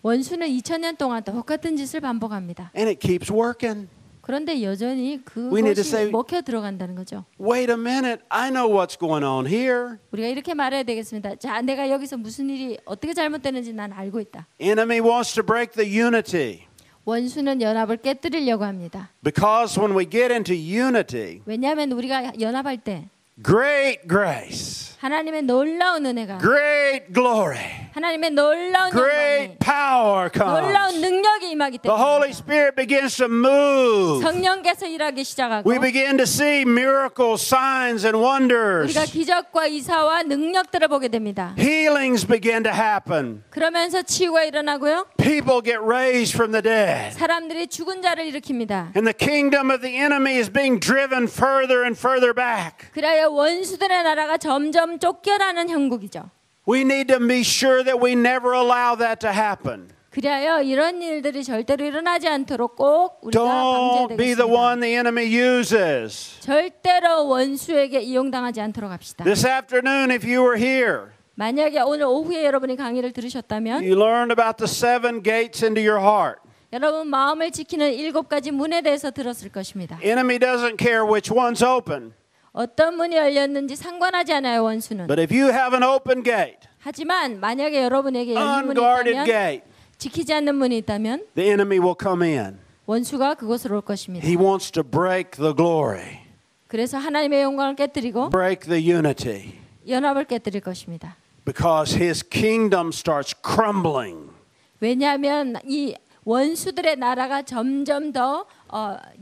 원수는 2000년 동안 똑같은 짓을 반복합니다. And it keeps working. 그런데 여전히 We need to 그것이 say- 먹혀 들어간다는 거죠. Wait a minute, I know what's going on here. 우리가 이렇게 말해야 되겠습니다. 자, 내가 여기서 무슨 일이 어떻게 잘못되는지 난 알고 있다. Enemy wants to break the unity. 원수는 연합을 깨뜨리려고 합니다. Because when we get into unity, 왜냐하면 우리가 연합할 때 great grace, 하나님의 놀라운 은혜가 great glory, 하나님의 놀라운 great 영광이 power 놀라운 comes. 능력이 임하기 The Holy 때문에 Spirit begins to move. 성령께서 일하기 시작하고 We begin to see miracles, signs, and wonders. 우리가 기적과 이사와 능력들을 보게 됩니다. Healings begin to happen. 그러면서 치유가 일어나고요. People get raised from the dead. 사람들이 죽은 자를 일으킵니다. And the kingdom of the enemy is being driven further and further back. 그래야 원수들의 나라가 점점 쫓겨나는 형국이죠. We need to be sure that we never allow that to happen. 그리하여 이런 일들이 절대로 일어나지 않도록 꼭 우리가 Don't 방지해야 be the one 되겠습니다. the enemy uses. 절대로 원수에게 이용당하지 않도록 합시다. This afternoon, if you were here, 만약에 오늘 오후에 여러분이 강의를 들으셨다면 you learned about the 7 gates into your heart. 여러분 마음을 지키는 7가지 문에 대해서 들었을 것입니다. Enemy doesn't care which one's open. 어떤 문이 열렸는지 상관하지 않아요, 원수는. But if you have an open gate, 하지만 만약에 여러분에게 열린 문이 unguarded 있다면, gate, 지키지 않는 문이 있다면 the enemy will come in. 원수가 그곳으로 올 것입니다. He wants to break the glory, 그래서 하나님의 영광을 깨뜨리고 break the unity, 연합을 깨뜨릴 것입니다. because his kingdom starts crumbling. 왜냐하면 이 원수들의 나라가 점점 더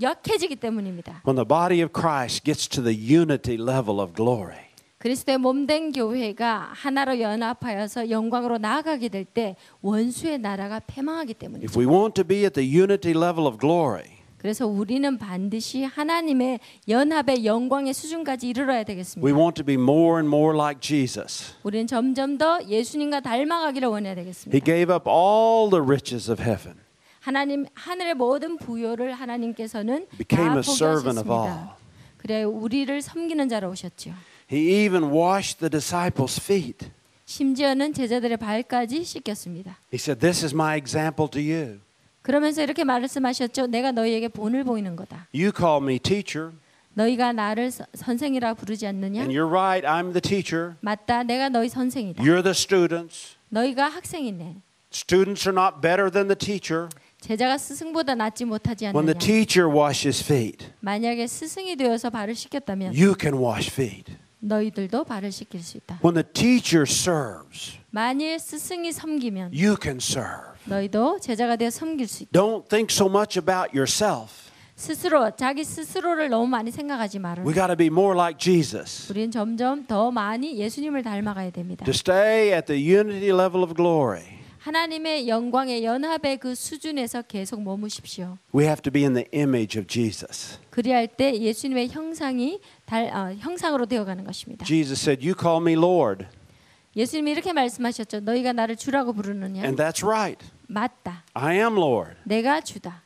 약해지기 때문입니다. When the body of Christ gets to the unity level of glory, 그리스도의 몸된 교회가 하나로 연합하여서 영광으로 나아가게 될 때 원수의 나라가 패망하기 if 때문이죠. we want to be at the unity level of glory, 그래서 우리는 반드시 하나님의 연합의 영광의 수준까지 이르러야 we 되겠습니다. want to be more and more like Jesus. 우리는 점점 더 예수님과 닮아가기를 원해야 He 되겠습니다. gave up all the riches of heaven, 하나님 하늘의 모든 부요를 하나님께서는 다 became a servant of all. 포기하셨습니다. 그래 우리를 섬기는 자로 오셨죠. He even washed the disciples' feet. 심지어는 제자들의 발까지 씻겼습니다. He said, "This is my example to you. 그러면서 이렇게 말씀하셨죠. 내가 너희에게 본을 보이는 거다. You call me teacher, 너희가 나를 선생이라 부르지 않느냐? and you're right, I'm the teacher. 맞다. 내가 너희 선생이다. You're the students. 너희가 학생이네. Students are not better than the teacher. 제자가 스승보다 낫지 못하지 When the 않느냐? teacher washes feet, 만약에 스승이 되어서 발을 씻겼다면 you can wash feet. 너희들도 발을 씻길 수 있다. When the teacher serves, 만일 스승이 섬기면 you can serve. 너희도 제자가 되어 섬길 수 있다. Don't think so much about yourself. 스스로 자기 스스로를 너무 많이 생각하지 말아라. We got to be more like Jesus. 우리는 점점 더 많이 예수님을 닮아가야 됩니다. To stay at the unity level of glory, 하나님의 영광의 연합의 그 수준에서 계속 머무십시오. we have to be in the image of Jesus. 그리할 때 예수님의 형상이 형상으로 되어가는 것입니다. Jesus said, "You call me Lord." 예수님이 이렇게 말씀하셨죠. 너희가 나를 주라고 부르느냐? And that's right. 맞다. I am Lord. 내가 주다.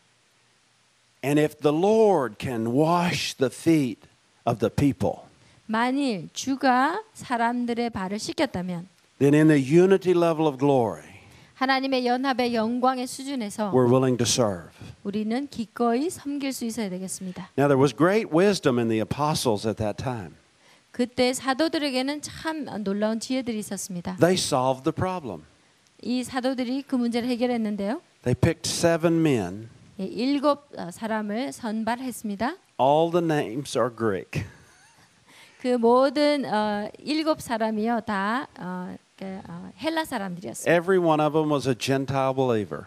And if the Lord can wash the feet of the people, 만일 주가 사람들의 발을 씻겼다면 then in the unity level of glory, 하나님의 연합의 영광의 수준에서 we're willing to serve. 우리는 기꺼이 섬길 수 있어야 되겠습니다. Now there was great wisdom in the apostles at that time. 그때 사도들에게는 참 놀라운 지혜들이 있었습니다. They solved the problem. 이 사도들이 그 문제를 해결했는데요. They picked 7 men. 7 사람을 선발했습니다. All the names are Greek. 그 모든 7 사람이요 다 헬라 사람들이었어요. Every one of them was a Gentile believer.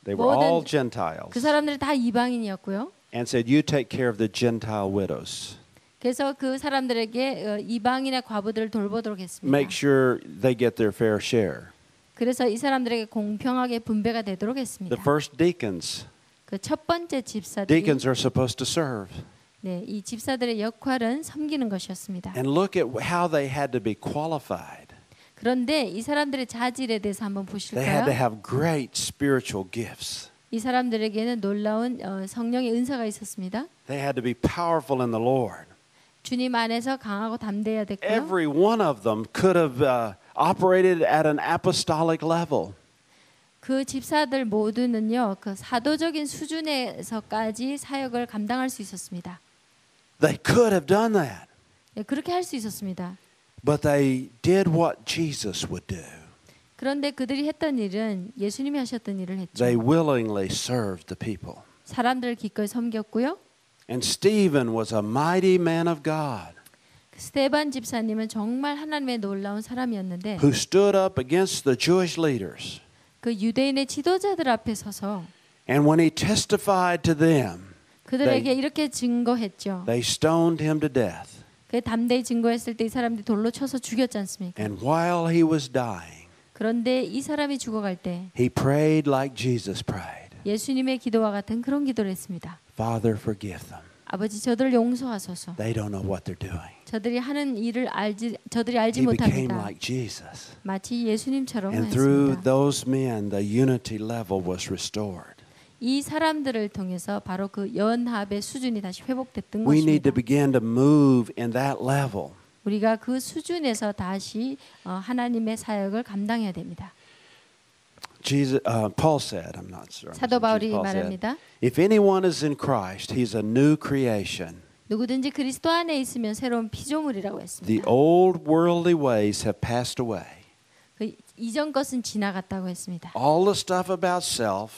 They were all Gentiles. 그 사람들이 다 이방인이었고요. And said, "You take care of the Gentile widows. 그래서 그 사람들에게 이방인의 과부들을 돌보도록 했습니다. Make sure they get their fair share." 그래서 이 사람들에게 공평하게 분배가 되도록 했습니다. The first deacons. 그 첫 번째 집사들이 Deacons are supposed to serve. 네, 이 집사들의 역할은 섬기는 것이었습니다. And look at how they had to be qualified. 그런데 이 사람들의 자질에 대해서 한번 They had to 보실까요? have great spiritual gifts. 이 사람들에게는 놀라운 성령의 은사가 있었습니다. They had to be powerful in the Lord. 주님 안에서 강하고 담대해야 됐고요. Every one of them could have operated at an apostolic level. 그 집사들 모두는요, 그 사도적인 수준에서까지 사역을 감당할 수 있었습니다. They could have done that. 네, 그렇게 할 수 있었습니다. But they did what Jesus would do. 그런데 그들이 했던 일은 예수님이 하셨던 일을 했죠. They willingly served the people. 사람들을 기꺼이 섬겼고요. And Stephen was a mighty man of God 스테반 집사님은 정말 하나님의 놀라운 사람이었는데 who stood up against the Jewish leaders. 그 유대인의 지도자들 앞에 서서 And when he testified to them, 그들에게 이렇게 증거했죠. they stoned him to death. 그 담대히 증거했을 때 이 사람들이 돌로 쳐서 죽였지 않습니까? And while he was dying, 그런데 이 사람이 죽어갈 때 he prayed like Jesus prayed. 예수님의 기도와 같은 그런 기도를 했습니다. Father, forgive them. 아버지 저들을 용서하소서. They don't know what they're doing. 저들이 하는 일을 저들이 알지 He became 못합니다. like Jesus. 마치 예수님처럼 And through 했습니다. those men, the unity level was restored. 이 사람들을 통해서 바로 그 연합의 수준이 다시 회복됐던 We need to 것입니다. begin to move in that level. 우리가 그 수준에서 다시 하나님의 사역을 감당해야 됩니다. Paul said, I'm not sure. 사도 바울이 Paul said, 말합니다. if anyone is in Christ, he's a new creation. 누구든지 그리스도 안에 있으면 새로운 피조물이라고 The 했습니다. old worldly ways have passed away. 그 이전 것은 지나갔다고 했습니다. All the stuff about self,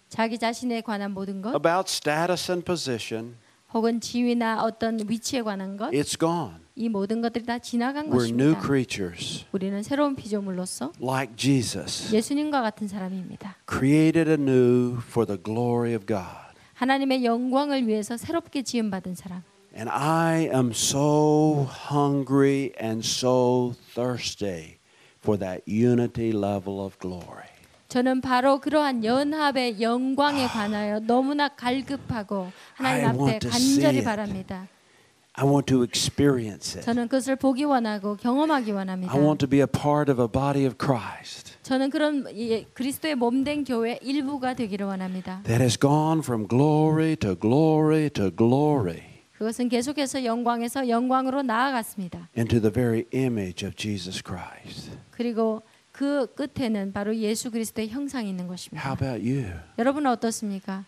자기 자신에 관한 모든 것, about status and position, 혹은 지위나 어떤 위치에 관한 것, it's gone. 이 모든 것들이 다 지나간 We're new 것입니다. creatures, 우리는 새로운 피조물로서 like Jesus, 예수님과 같은 사람입니다. created anew for the glory of God. 하나님의 영광을 위해서 새롭게 지음받은 사람. And I am so hungry and so thirsty for that unity level of glory. 저는 바로 그러한 연합의 영광에 관하여 너무나 갈급하고 하나님 I 앞에 want to see 간절히 it. 바랍니다. I want to experience it. 저는 그것을 보기 원하고 경험하기 원합니다. I want to be a part of a body of Christ 저는 그런 그리스도의 몸된 교회 일부가 되기를 원합니다. that has gone from glory to glory to glory 그것은 계속해서 영광에서 영광으로 나아갔습니다. into the very image of Jesus Christ. 그리고 그 끝에는 바로 예수 그리스도의 형상이 있는 How 것입니다. about you? 여러분은 어떻습니까?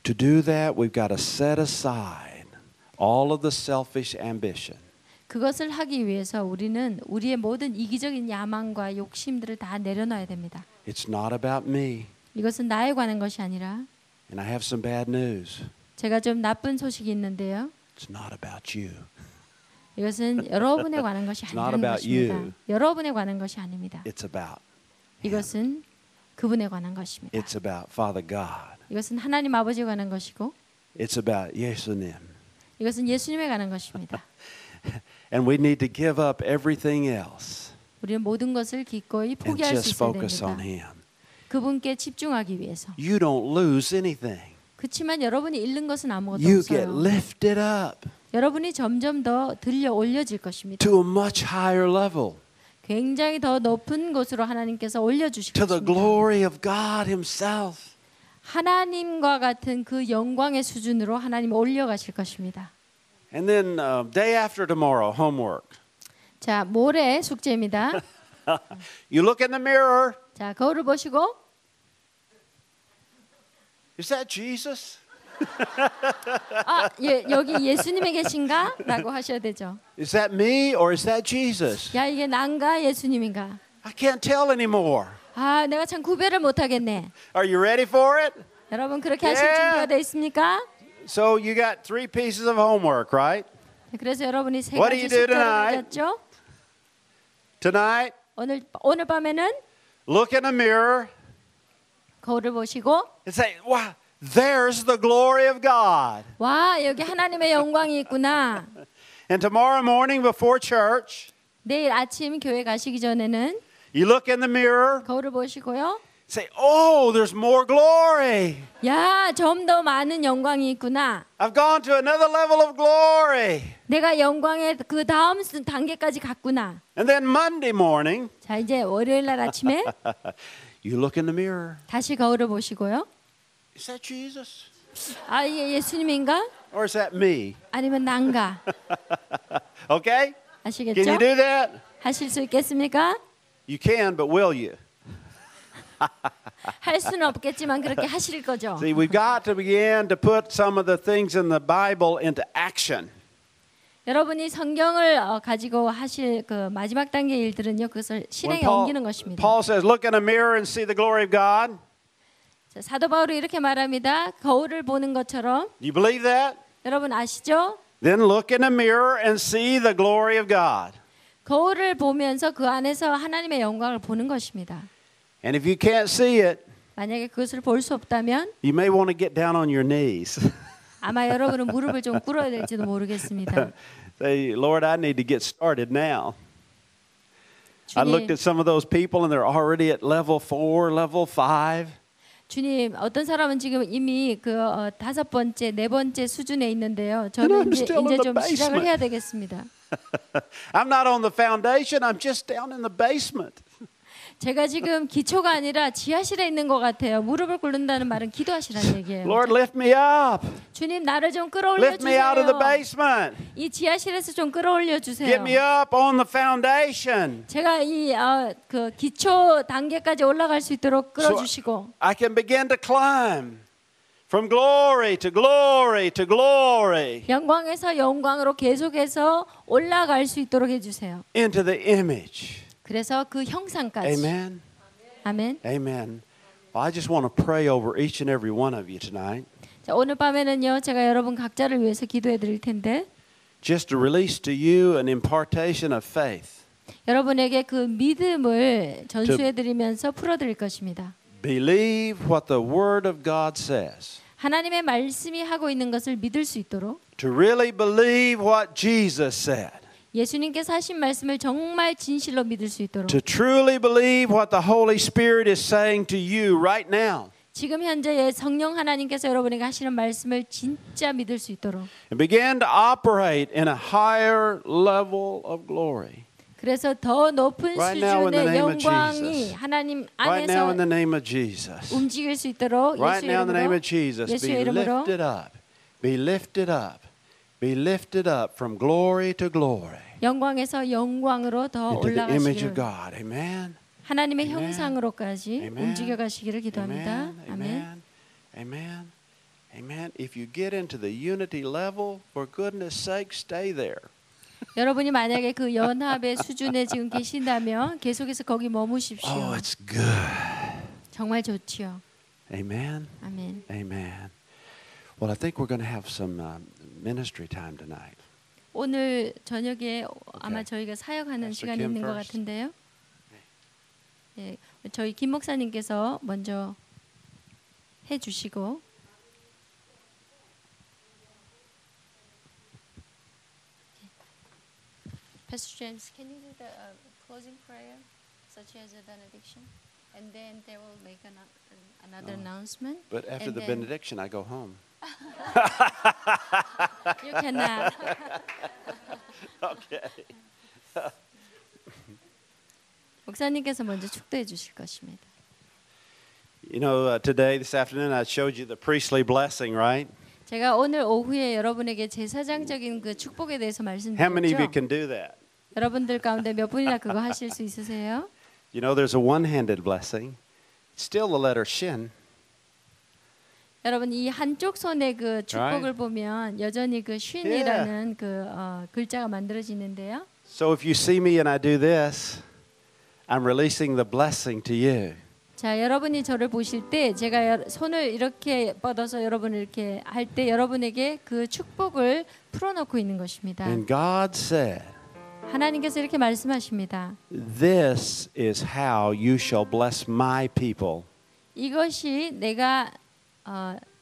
To do that, we've got to set aside all of the selfish ambition. 그것을 하기 위해서 우리는 우리의 모든 이기적인 야망과 욕심들을 다 내려놔야 됩니다. It's not about me. 이것은 나에 관한 것이 아니라 And I have some bad news. 제가 좀 나쁜 소식이 있는데요. It's not about you. 이것은 여러분에 관한 것이 It's not 아니라는 about 것입니다. you. 여러분에 관한 것이 아닙니다. It's about 이것은 그분에 관한 것입니다. It's about Father God. 이것은 하나님 아버지에 관한 것이고 It's about 예수님. 이것은 예수님에 관한 것입니다. And we need to give up everything else 우리는 모든 것을 기꺼이 and 포기할 수 just 있어야 focus on 됩니다. Him. 그분께 집중하기 위해서. You don't lose anything. 그렇지만 여러분이 잃는 것은 아무것도 You get 없어요. lifted up 여러분이 점점 더 들려 올려질 것입니다. to a much higher level, 굉장히 더 높은 곳으로 하나님께서 올려주실 to the 것입니다. glory of God Himself. 하나님과 같은 그 영광의 수준으로 하나님 올려가실 것입니다. And then day after tomorrow, homework. 자, 모레 숙제입니다. You look in the mirror. 자, 거울을 보시고 Is that Jesus? 여기 예수님이 계신가? 라고 하셔야 되죠. Is that me or is that Jesus? 야, 이게 난가 예수님인가? I can't tell anymore. 아, 내가 참 구별을 못하겠네. Are you ready for it? 여러분 그렇게 하실 Yeah. 준비가 되어 있습니까? So you got 3 pieces of homework, right? 그래서 여러분이 세 What do 가지 you do 숙제를 tonight? 가졌죠? Tonight, 오늘 밤에는 look in the mirror 거울을 보시고 and say, wow, there's the glory of God. 와, 여기 하나님의 영광이 있구나. And tomorrow morning before church, 내일 아침 교회 가시기 전에는 you look in the mirror, 거울을 보시고요. say, oh, there's more glory. 야, 좀 더 많은 영광이 있구나. I've gone to another level of glory. 내가 영광의 그 다음 단계까지 갔구나. And then Monday morning, 자, 이제 월요일 날 아침에 you look in the mirror. 다시 거울을 보시고요. Is that Jesus? 아, 이게 예수님인가? Or is that me? 아니면 난가? Okay? 아시겠죠? Can you do that? 하실 수 있겠습니까? You can, but will you? 할 수는 없겠지만 그렇게 하실 거죠. See, we've got to begin to put some of the things in the Bible into action. 여러분이 성경을 가지고 하실 그 마지막 단계 일들은요, 그것을 실행에 옮기는 것입니다. Paul says, look in a mirror and see the glory of God. 자, 사도 바울이 이렇게 말합니다. 거울을 보는 것처럼 Do you believe that? 여러분 아시죠? Then look in a mirror and see the glory of God. 거울을 보면서 그 안에서 하나님의 영광을 보는 것입니다. And if you can't see it, 만약에 그것을 볼 수 없다면 you may want to get down on your knees. 아마 여러분은 무릎을 좀 꿇어야 될지도 모르겠습니다. Say, Lord, I need to get started now. I 주님, looked at some of those people and they're already at level 4, level 5. 주님, 어떤 사람은 지금 이미 그 5번째, 4번째 수준에 있는데요. 저는 이제 좀 시작을 해야 되겠습니다. I'm not on the foundation. I'm just down in the basement. 제가 지금 기초가 아니라 지하실에 있는 것 같아요. 무릎을 꿇는다는 말은 기도하시라는 얘기예요. Lord, lift me up. 주님 나를 좀 끌어올려 Lift me out of the 주세요. basement. 이 지하실에서 좀 끌어올려 주세요. Get me up on the foundation. 제가 이 그 기초 단계까지 올라갈 수 있도록 끌어주시고 I can begin to climb from glory to glory to glory 영광에서 영광으로 계속해서 올라갈 수 있도록 해주세요. into the image. 그래서 그 형상까지. Amen. 아멘. Amen. Well, I just want to pray over each and every one of you tonight. 자, 오늘 밤에는요, 제가 여러분 각자를 위해서 기도해 드릴 텐데, Just to release to you an impartation of faith. 여러분에게 그 믿음을 전수해 드리면서 풀어 드릴 것입니다. Believe what the Word of God says. 하나님의 말씀이 하고 있는 것을 믿을 수 있도록 To really believe what Jesus said. 예수님께서 하신 말씀을 정말 진실로 믿을 수 있도록 To truly believe what the Holy Spirit is saying to you right now. 지금 현재 성령 하나님께서 여러분에게 하시는 말씀을 진짜 믿을 수 있도록 And begin to operate in a higher level of glory. 그래서 더 높은 Right now in the 수준의 name of 영광이 Jesus. 하나님 Right now in the 안에서 name of Jesus. 움직일 수 있도록 Right 예수의 now in the name 이름으로 of Jesus. 예수의 Be 이름으로 lifted up. Be lifted up. Be lifted up from glory to glory. 영광에서 영광으로 더 Into the image 올라가시기를 of God. Amen. 하나님의 Amen. 형상으로까지 Amen. 움직여 가시기를 기도합니다. Amen. 아멘. Amen. Amen. Amen. If you get into the unity level, for goodness sake, stay there. 여러분이 만약에 그 연합의 수준에 지금 계신다면 계속해서 거기 머무십시오. Oh, it's good. 정말 좋지요. Amen. 아멘. Amen. Well, I think we're going to have some ministry time tonight. 오늘 저녁에 아마 저희가 사역하는 Pastor 시간이 Kim 있는 것 first. 같은데요. 예, 저희 김 목사님께서 먼저 해주시고 Pastor James, can you do the closing prayer, such as a benediction, and then they will make another announcement. But after And the then- benediction, I go home. You cannot. Okay. 목사님께서 먼저 축도해 주실 것입니다. You know, today, this afternoon, I showed you the priestly blessing, right? 제가 오늘 오후에 여러분에게 제사장적인 그 축복에 대해서 How many of you 말씀드렸죠. can do that? 여러분들 가운데 몇 분이나 그거 하실 수 있으세요? You know, there's a one-handed blessing. It's still the letter shin. 여러분 이 한쪽 손의 그 축복을 Right. 보면 여전히 그 쉰이라는 그 글자가 만들어지는데요. So if you see me and I do this, I'm releasing the blessing to you. 자, 여러분이 저를 보실 때 제가 손을 이렇게 뻗어서 여러분을 이렇게 할 때 여러분에게 그 축복을 풀어놓고 있는 것입니다. And God said, 하나님께서 이렇게 말씀하십니다. this is how you shall bless my people. 이것이 내가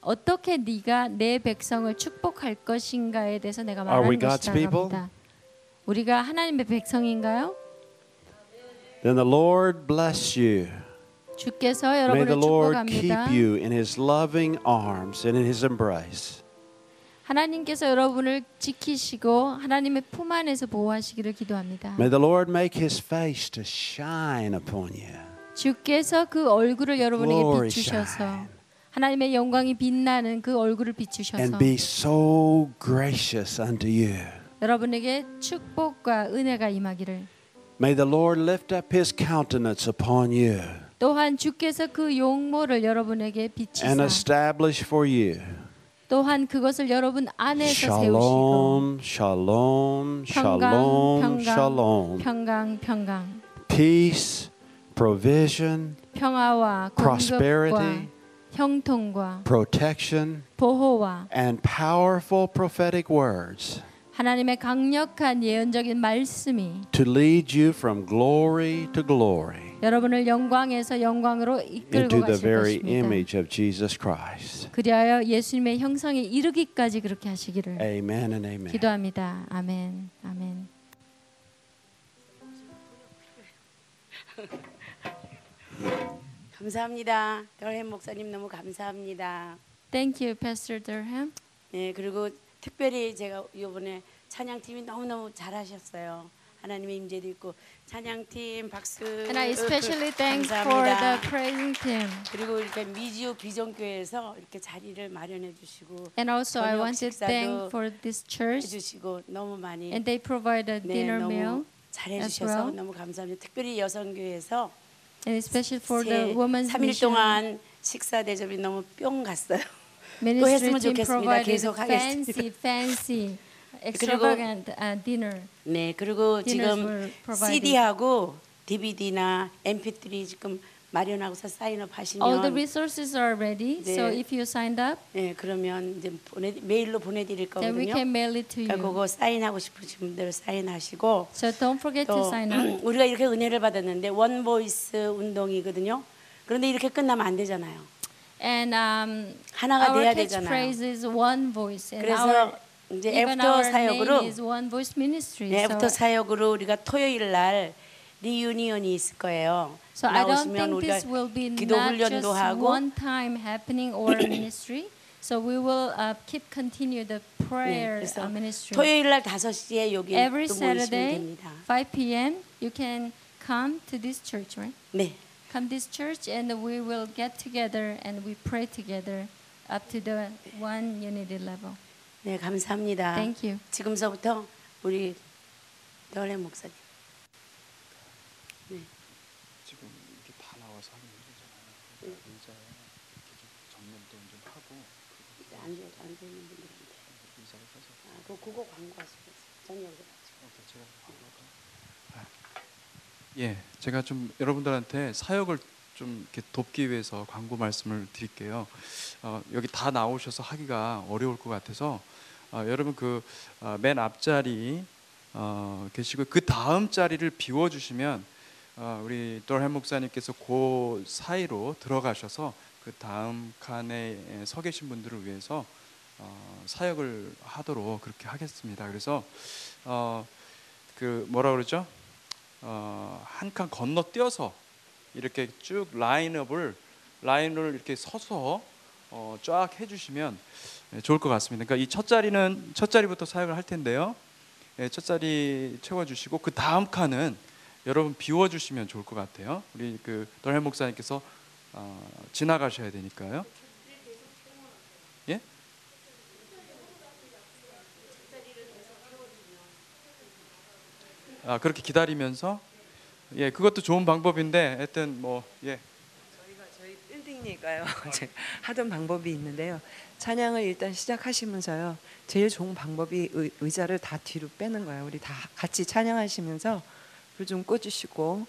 어떻게 네가 내 백성을 축복할 것인가에 대해서 내가 Are we 말하는 God's 것이라고 people? 합니다. 우리가 하나님의 백성인가요? Then the Lord bless you. 주께서 May 여러분을 the Lord keep 축복합니다. you in His loving arms and in His embrace. 하나님께서 여러분을 지키시고 하나님의 품 안에서 보호하시기를 기도합니다. May the Lord make His face to shine upon you. 주께서 그 얼굴을 여러분에게 Glory 비추셔서 shine. 하나님의 영광이 빛나는 그 얼굴을 비추셔서 And be so gracious unto you. 여러분에게 축복과 은혜가 임하기를. May the Lord lift up His countenance upon you 또한 주께서 그 용모를 여러분에게 and 비치사 establish for you. 또한 그것을 여러분 안에서 세우시고 Shalom, shalom, shalom, 평강, shalom. 평강, 평강, Peace, provision, 평화와 공급과 prosperity, 형통과 protection, 보호와 and powerful prophetic words 하나님의 강력한 예언적인 말씀이 to lead you from glory to glory 여러분을 영광에서 영광으로 이끌고 into the 가실 very 것입니다. image of Jesus Christ. 그리하여 예수님의 형상에 이르기까지 그렇게 하시기를 Amen and amen. 기도합니다. 아멘. 아멘. 감사합니다. 더햄 목사님 너무 감사합니다. Thank you, Pastor Durham. 네, 그리고 특별히 제가 이번에 찬양팀이 너무너무 잘하셨어요. 하나님의 임재도 있고 찬양팀 박수. And I especially thank for the praising team. 그리고 이렇게 미지오 비전교회에서 이렇게 자리를 마련해 주시고 And also I 저녁 want to 식사도 thank for this church. 해주시고 너무 많이 And they provide a dinner 너무 meal 잘해 as 주셔서 well. 너무 감사합니다. 특별히 여성교회에서 And especially for the women's 3일 mission 동안 식사 대접이 너무 뿅 갔어요. ministry 했으면 team 좋겠습니다. provided 계속 하겠습니다. fancy, extravagant dinner. 네, 그리고 Dinners 지금 were provided. CD하고 DVD나 MP3 지금 마련하고서 사인업 All the 하시면 resources are ready. 네. So if you signed up, 네, 그러면 이제 메일로 보내드릴 then we 거거든요. can mail it to 그러니까 you. 그거 사인하고 싶으신 분들 사인하시고 So don't forget to 또 sign up. 우리가 이렇게 은혜를 받았는데 원 보이스 운동이거든요. 그런데 이렇게 끝나면 안 되잖아요. And 하나가 our 돼야 되잖아요. catchphrase is one voice. And 그래서 이제 even 애프터 our 사역으로 name is one voice ministry. 네, 애프터 So, 사역으로 우리가 토요일 날 리유니언이 있을 거예요. so I don't 나오시면 think 우리가 this will be 기도 not just 훈련도 하고 one time happening or ministry. So we will keep continue the 네, prayer 그래서 ministry. 토요일 날 5시에 여기 Every 또 모이시면 Saturday, 됩니다. 5 p.m. you can come to this church, right? 네. Come this church and we will get together and we pray together up to the one unity level. 네, 감사합니다. Thank you. 지금서부터 우리 덜레 목사님. 네. 지금 이게 다 나와서 하는 거잖아요. 의자에 이렇게 좀 정면도 좀 하고 안 되는 분들한테. 의자를 사서 그거 광고하시고 저녁에 예, 제가 좀 여러분들한테 사역을 좀 이렇게 돕기 위해서 광고 말씀을 드릴게요. 여기 다 나오셔서 하기가 어려울 것 같아서 여러분 그 맨 앞자리 계시고 그 다음 자리를 비워주시면 우리 돌햄 목사님께서 그 사이로 들어가셔서 그 다음 칸에 서 계신 분들을 위해서 사역을 하도록 그렇게 하겠습니다. 그래서 그 뭐라 그러죠? 한 칸 건너뛰어서 이렇게 쭉 라인을 이렇게 서서 쫙 해주시면 좋을 것 같습니다. 그러니까 이 첫 자리부터 사역을 할 텐데요. 첫 자리 채워주시고 그 다음 칸은 여러분 비워주시면 좋을 것 같아요. 우리 그 덜햄 목사님께서 지나가셔야 되니까요. 예? 그렇게 기다리면서 예, 그것도 좋은 방법인데 하여튼 뭐 예. 저희 빌딩이니까요. 제가 하던 방법이 있는데요. 찬양을 일단 시작하시면서요. 제일 좋은 방법이 의자를 다 뒤로 빼는 거예요. 우리 다 같이 찬양하시면서 불 좀 꺼주시고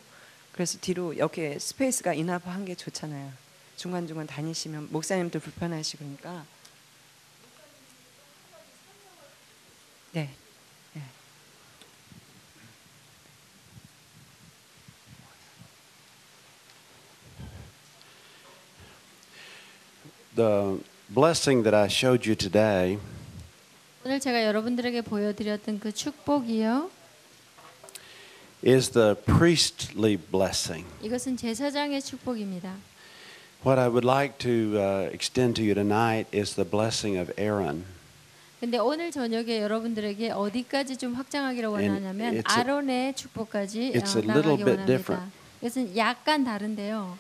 그래서 뒤로 이렇게 스페이스가 인합한 게 좋잖아요. 중간중간 다니시면 목사님도 불편하시고 그러니까 네. The blessing that I showed you today 오늘 제가 여러분들에게 보여드렸던 그 축복이요. is the priestly blessing. 이것은 제사장의 축복입니다. What I would like to extend to you tonight is the blessing of Aaron. 근데 오늘 저녁에 여러분들에게 어디까지 좀 확장하기를 원하냐면 it's a- 아론의 축복까지 it's a little 나가기 bit 원합니다. different. 이것은 약간 다른데요.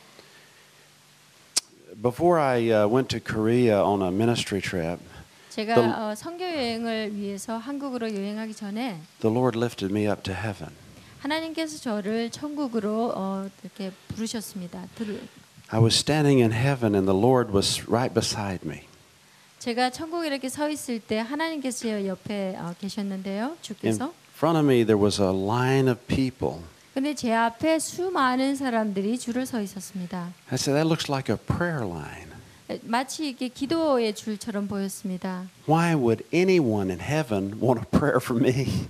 Before I went to Korea on a ministry trip, 제가 선교 여행을 위해서 한국으로 여행하기 전에 the Lord lifted me up to heaven. 하나님께서 저를 천국으로 이렇게 부르셨습니다. I was standing in heaven and the Lord was right beside me. 제가 천국에 이렇게 서 있을 때 하나님께서 제 옆에 계셨는데요. In 주께서. front of me there was a line of people. 근데 제 앞에 수많은 사람들이 줄을 서 있었습니다. I said, that looks like a prayer line. 마치 이게 기도의 줄처럼 보였습니다. Why would anyone in heaven want a prayer for me?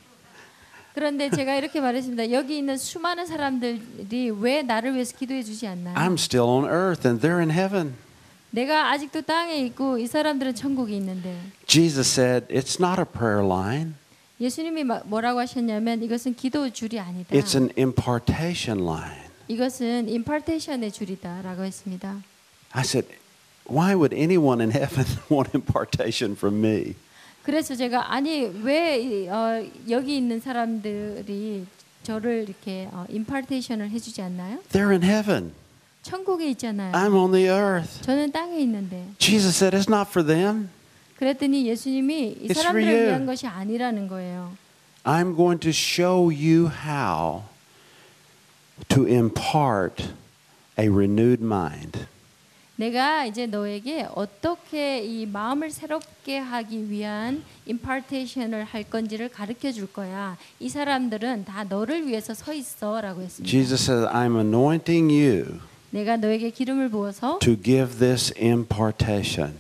그런데 제가 이렇게 말했습니다. 여기 있는 수많은 사람들이 왜 나를 위해서 기도해 주지 않나요? I'm still on earth and they're in heaven. 내가 아직도 땅에 있고 이 사람들은 천국에 있는데. Jesus said, it's not a prayer line. 예수님이 뭐라고 하셨냐면 이것은 기도 줄이 아니다. It's an impartation line. 이것은 임파테이션의 줄이다라고 했습니다. I said, why would anyone in heaven want impartation from me? 그래서 제가 아니 왜 여기 있는 사람들이 저를 이렇게 임파테이션을 해주지 않나요? They're in heaven. 천국에 있잖아요. I'm on the earth. 저는 땅에 있는데. Jesus said, it's not for them. 그랬더니 예수님이 이 It's for 사람들을 you. 위한 것이 아니라는 거예요. I'm going to show you how to impart a renewed mind. 내가 이제 너에게 어떻게 이 마음을 새롭게 하기 위한 임파테이션을 할 건지를 가르쳐 줄 거야. 이 사람들은 다 너를 위해서 서 있어라고 했습니다. Jesus said, I'm anointing you 내가 너에게 기름을 부어서 to give this impartation.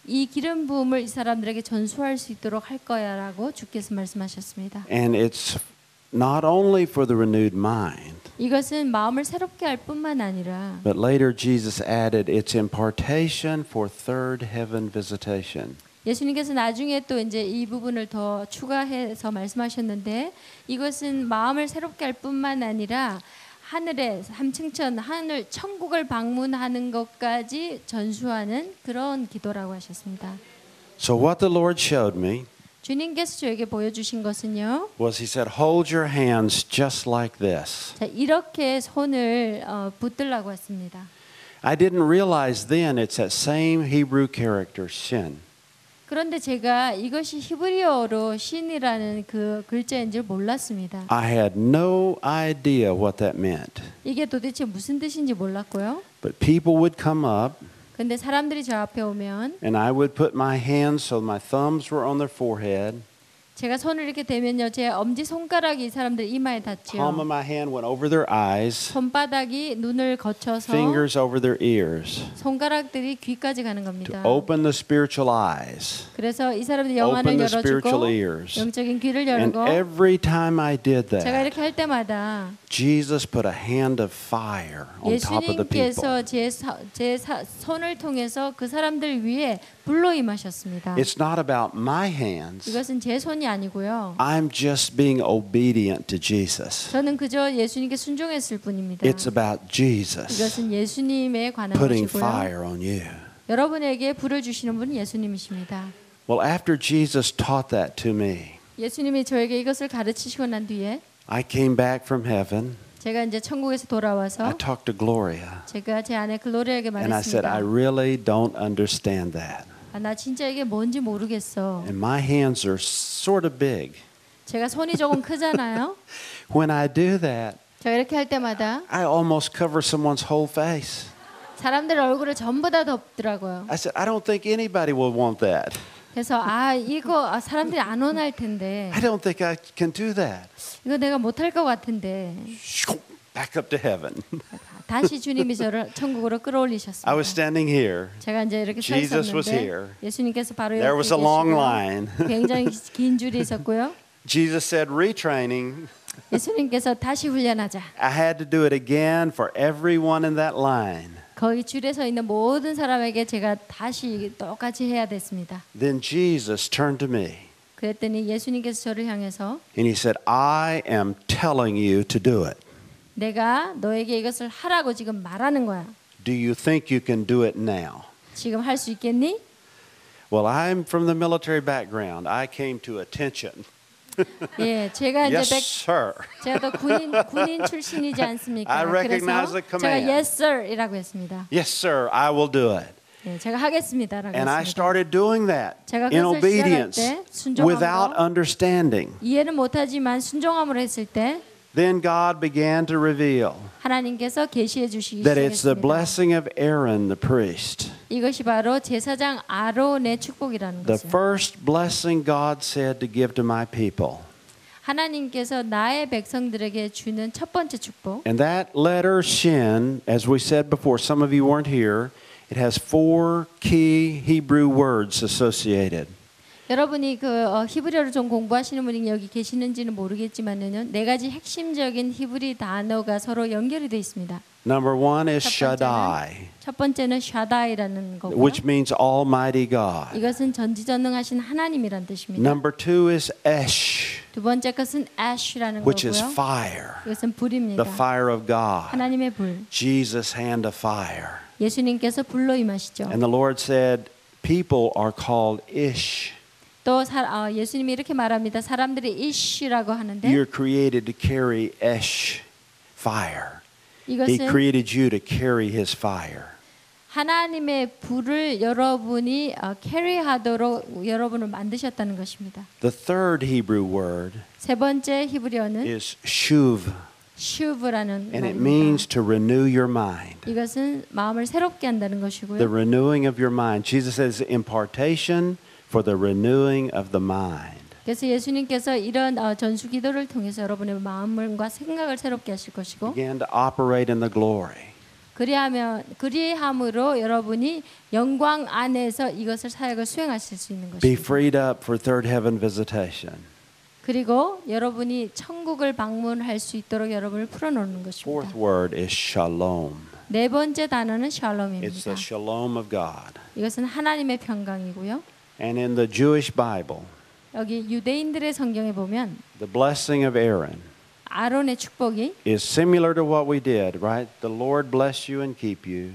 이 기름 부음을 이 사람들에게 전수할 수 있도록 할 거야라고 주께서 말씀하셨습니다. And it's not only for the renewed mind, 이것은 마음을 새롭게 할 뿐만 아니라 but later Jesus added it's impartation for third heaven visitation. 예수님께서 나중에 또 이제 이 부분을 더 추가해서 말씀하셨는데 이것은 마음을 새롭게 할 뿐만 아니라 하늘의 삼층천 하늘 천국을 방문하는 것까지 전수하는 그런 기도라고 하셨습니다. So what the Lord showed me 주님께서 저에게 보여주신 것은요. was He said, hold your hands just like this. 자, 이렇게 손을 붙들라고 했습니다. I didn't realize then it's that same Hebrew character, shin. 그런데 제가 이것이 히브리어로 신이라는 그 글자인 줄 몰랐습니다. I had no idea what that meant. 이게 도대체 무슨 뜻인지 몰랐고요. But people would come up 근데 사람들이 저 앞에 오면 and I would put my hands so my thumbs were on their forehead. 제가 손을 이렇게 대면요, 제 엄지 손가락이 이 사람들 이마에 닿지요. Palm of my hand went over their eyes, 손바닥이 눈을 거쳐서 fingers over their ears, 손가락들이 귀까지 가는 to 겁니다. open the spiritual eyes, 그래서 이 사람들이 영안을 open the spiritual 열어주고 ears. 영적인 귀를 And 열고 every time I did 제가 that, 이렇게 할 때마다 Jesus put a hand of fire on top of the people. 예수님께서 제 손을 통해서 그 사람들 위에 불로 임하셨습니다. It's not about my hands. 이것은 제 손이 아니고요. I'm just being obedient to Jesus. 저는 그저 예수님께 순종했을 뿐입니다. It's about Jesus 이것은 예수님에 관한 putting 것이고요. fire on you. 여러분에게 불을 주시는 분은 예수님이십니다. Well, after Jesus taught that to me, 예수님이 저에게 이것을 가르치시고 난 뒤에 I came back from heaven. 제가 이제 천국에서 I 돌아와서 talked to Gloria, 제가 제 아내 글로리아에게 and I said, 말했습니다. I really don't understand that. 나 진짜 이게 뭔지 모르겠어. And my hands are sort of big. 제가 손이 조금 크잖아요. When I do that, 제가 이렇게 할 때마다 I almost cover someone's whole face. 사람들 얼굴을 전부 다 덮더라고요. I said, I don't think anybody will want that. 그래서 이거 사람들이 안 원할 텐데 I don't think I can do that. 이거 내가 못할 것 같은데 Back up to heaven. 다시 주님이 저를 천국으로 I 끌어올리셨습니다. was standing here. 제가 이제 이렇게 서 Jesus was 있었는데 here. 예수님께서 바로 There 옆에 was a long 계시고요. line. 굉장히 긴 줄이 있었고요. Jesus said, retraining. 예수님께서 다시 훈련하자. I had to do it again for everyone in that line. 거기 줄에 서 있는 모든 사람에게 제가 다시 똑같이 해야 됐습니다. Then Jesus turned to me 그랬더니 예수님께서 저를 향해서 and he said, I am telling you to do it. 내가 너에게 이것을 하라고 지금 말하는 거야. Do you think you can do it now? 지금 할 수 있겠니? Well, I'm from the military background. I came to attention. 예, 제가 이제 Yes, sir. 제가 또 군인 출신이지 않습니까? I recognize the 그래서 제가 command. yes sir이라고 했습니다. Yes, sir, I will do it. 예, 제가 하겠습니다라고 And I 했습니다. started doing that 제가 in 그것을 obedience 시작할 때 순종함으로 without understanding. 이해는 못하지만 순종함으로 했을 때 Then God began to reveal 하나님께서 계시해 주시기 that it's the 시작했습니다. blessing of Aaron the priest. 이것이 바로 제사장 아론의 축복이라는 The 것이에요. first blessing God said to give to my people. 하나님께서 나의 백성들에게 주는 첫 번째 축복. And that letter Shin, as we said before, some of you weren't here, it has 4 key Hebrew words associated. 여러분이 히브리어를 좀 공부하시는 분이 여기 계시는지는 모르겠지만요, 4가지 핵심적인 히브리 단어가 서로 연결이 되어 있습니다. Number 1 is 첫 번째는- Shaddai, 첫 번째는 샤다이라는 거고요. which means Almighty God. 이것은 전지전능하신 하나님이란 뜻입니다. Number 2 is Esh, 두 번째 것은 ash라는 which is 거고요. fire, 이것은 불입니다. the fire of God. 하나님의 불. Jesus' hand of fire. 예수님께서 불로 임하시죠. And the Lord said, people are called Ish. 또 또 예수님이 이렇게 말합니다. 사람들이 이쉬라고 하는데 You're created to carry esh fire. He 이것은 created you to carry His fire. 하나님의 불을 여러분이 캐리하도록 여러분을 만드셨다는 것입니다. The third Hebrew word 세 번째 히브리어는 is shuv, 슈브라는 and it 말입니다. means to renew your mind. 이것은 마음을 새롭게 한다는 The 것이고요. renewing of your mind. Jesus says impartation for the renewing of the mind. 그래서 예수님께서 이런 전수 기도를 통해서 여러분의 마음과 생각을 새롭게 하실 것이고 Begin to operate in the glory. 그리함으로 여러분이 영광 안에서 이것을 사역을 수행하실 수 있는 Be 것입니다. freed up for third heaven visitation. 그리고 여러분이 천국을 방문할 수 있도록 여러분을 풀어놓는 Fourth 것입니다. word is shalom. 네 번째 단어는 It's 샬롬입니다. the shalom of God. 이것은 하나님의 평강이고요. And in the Jewish Bible, 여기 유대인들의 성경에 보면 the blessing of Aaron 아론의 축복이 is similar to what we did, right? The Lord bless you and keep you.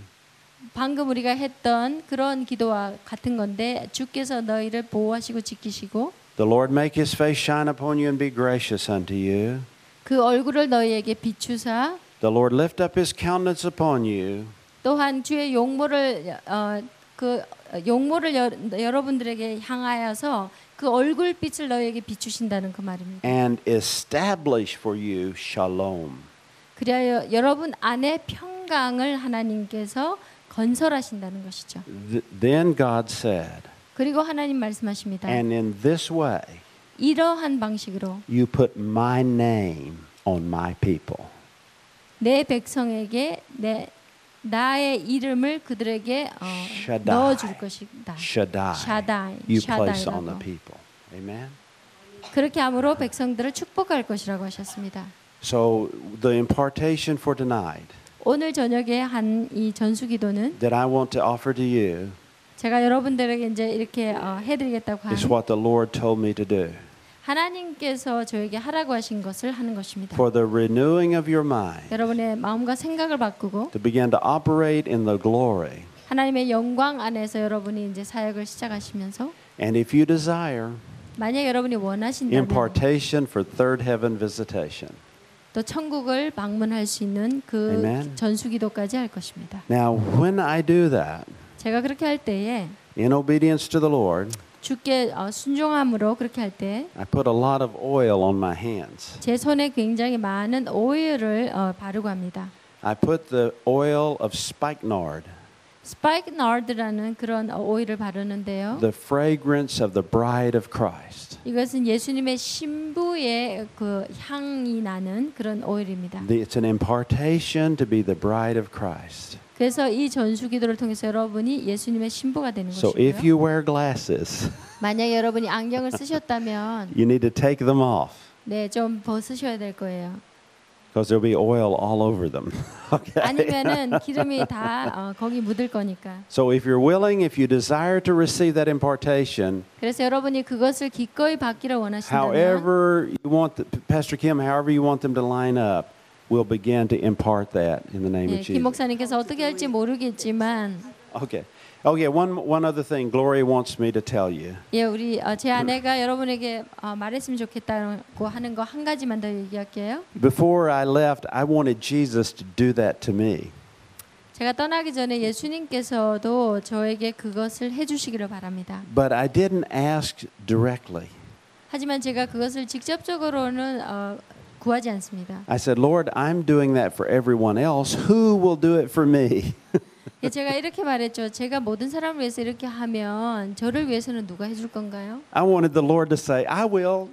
방금 우리가 했던 그런 기도와 같은 건데 주께서 너희를 보호하시고 지키시고 The Lord make His face shine upon you and be gracious unto you. 그 얼굴을 너희에게 비추사 The Lord lift up His countenance upon you 또한 주의 용모를 여러분들에게 향하여서 그 얼굴빛을 너희에게 비추신다는 그 말입니다. and establish for you shalom. 그리하여 여러분 안에 평강을 하나님께서 건설하신다는 것이죠. Then God said, 그리고 하나님 말씀하십니다. and in this way 이러한 방식으로 you put my name on my people. 내 백성에게 나의 이름을 그들에게 Shaddai. 넣어줄 것이다. Shaddai. 샤다이, You place on the 샤다이라고. people. Amen. 그렇게 함으로 백성들을 축복할 것이라고 하셨습니다. So the impartation for tonight 오늘 저녁에 한 이 전수기도는 that I want to offer to you 제가 여러분들에게 이제 이렇게 해드리겠다고 is 하는 what the Lord told me to do. 하나님께서 저에게 하라고 하신 것을 하는 것입니다. For the renewing of your mind 여러분의 마음과 생각을 바꾸고 to begin to operate in the glory. 하나님의 영광 안에서 여러분이 이제 사역을 시작하시면서 And if you desire 만약 여러분이 원하신다면 impartation for third heaven visitation. 또 천국을 방문할 수 있는 그 Amen. 전수기도까지 할 것입니다. Now, when I do that, 제가 그렇게 할 때에 in obedience to the Lord, 주께 순종함으로 그렇게 할 때 I put a lot of oil on my hands. 제 손에 굉장히 많은 오일을 바르고 합니다. I put the oil of spikenard, 스파이크나드라는 그런 오일을 바르는데요. the fragrance of the bride of Christ. 이것은 예수님의 신부의 그 향이 나는 그런 오일입니다. It's an impartation to be the bride of Christ. 그래서 이 전수기도를 통해서 여러분이 예수님의 신부가 되는 So if 것이고요. you wear glasses, 만약 여러분이 안경을 쓰셨다면 you need to take them off 네, 좀 벗으셔야 될 거예요. because there'll be oil all over them. Okay. 아니면은 기름이 다 거기 묻을 거니까. So if you're willing, if you desire to receive that impartation, 그래서 여러분이 그것을 기꺼이 받기를 원하신다면 however you want, Pastor Kim, however you want them to line up, we'll begin to impart that in the name 네, of 김 Jesus. 목사님께서 어떻게 할지 모르겠지만 Okay. Oh yeah, one other thing Gloria wants me to tell you. 예, 우리 제 아내가 여러분에게 말했으면 좋겠다고 하는 거 한 가지만 더 얘기할게요. Before I left, I wanted Jesus to do that to me. 제가 떠나기 전에 예수님께서도 저에게 그것을 해주시기를 바랍니다. But I didn't ask directly. 하지만 제가 그것을 직접적으로는 구하지 않습니다. I said, Lord, I'm doing that for everyone else. Who will do it for me? 예, 제가 이렇게 말했죠. 제가 모든 사람을 위해서 이렇게 하면 저를 위해서는 누가 해줄 건가요? I wanted the Lord to say, I will.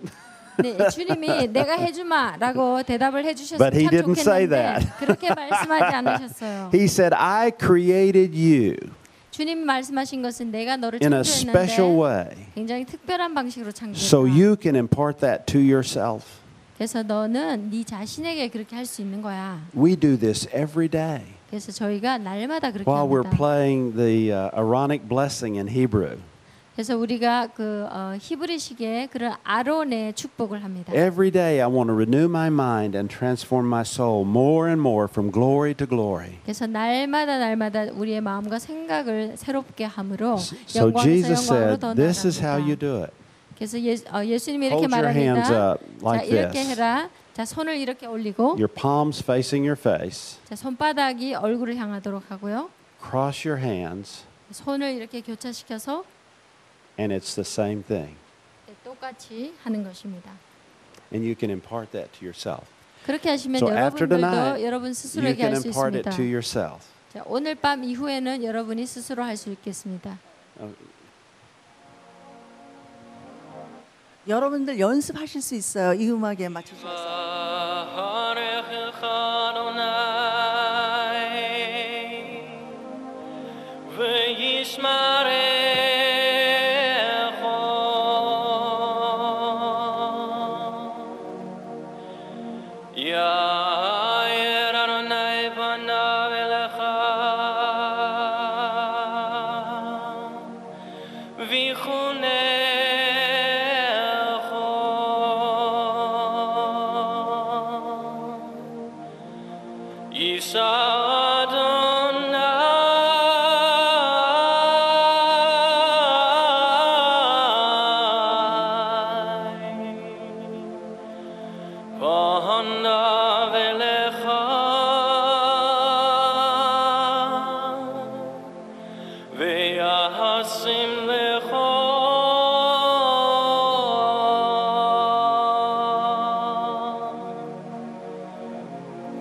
네, 주님이 내가 해주마라고 대답을 해주셨으면 But he 참 didn't say 좋겠는데 that. 그렇게 말씀하지 않으셨어요. He said, I created you 주님 말씀하신 것은 내가 너를 in a special 창조했는데 way 굉장히 특별한 방식으로 so 창조했다. you can impart that to yourself. 그래서 너는 네 자신에게 그렇게 할 수 있는 거야. We do this every day 그래서 저희가 날마다 그렇게 while we're 합니다. playing the Aaronic blessing in Hebrew. 그래서 우리가 그 히브리식의 그런 아론의 축복을 합니다. Every day I want to renew my mind and transform my soul more and more from glory to glory. 그래서 날마다 우리의 마음과 생각을 새롭게 함으로 So 영광에서 Jesus 영광으로 said, 더 this is how you 나아갑니다. do it. 그래서 예수님이 이렇게 Hold your hands 말합니다. up like 자, 이렇게 this. 해라. 자, 손을 이렇게 올리고 Your palms facing your face. 자, 손바닥이 얼굴을 향하도록 하고요. Cross your hands, 손을 이렇게 교차시켜서 and it's the same thing. 네, 똑같이 하는 것입니다. And you can impart that to yourself. 그렇게 하시면 So after 여러분들도 tonight, 여러분 You 스스로에게 can 할 수 impart it 있습니다. to yourself. 자, 오늘 밤 이후에는 여러분이 스스로 할 수 있겠습니다. 여러분들 연습하실 수 있어요. 이 음악에 맞춰서.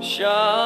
Shah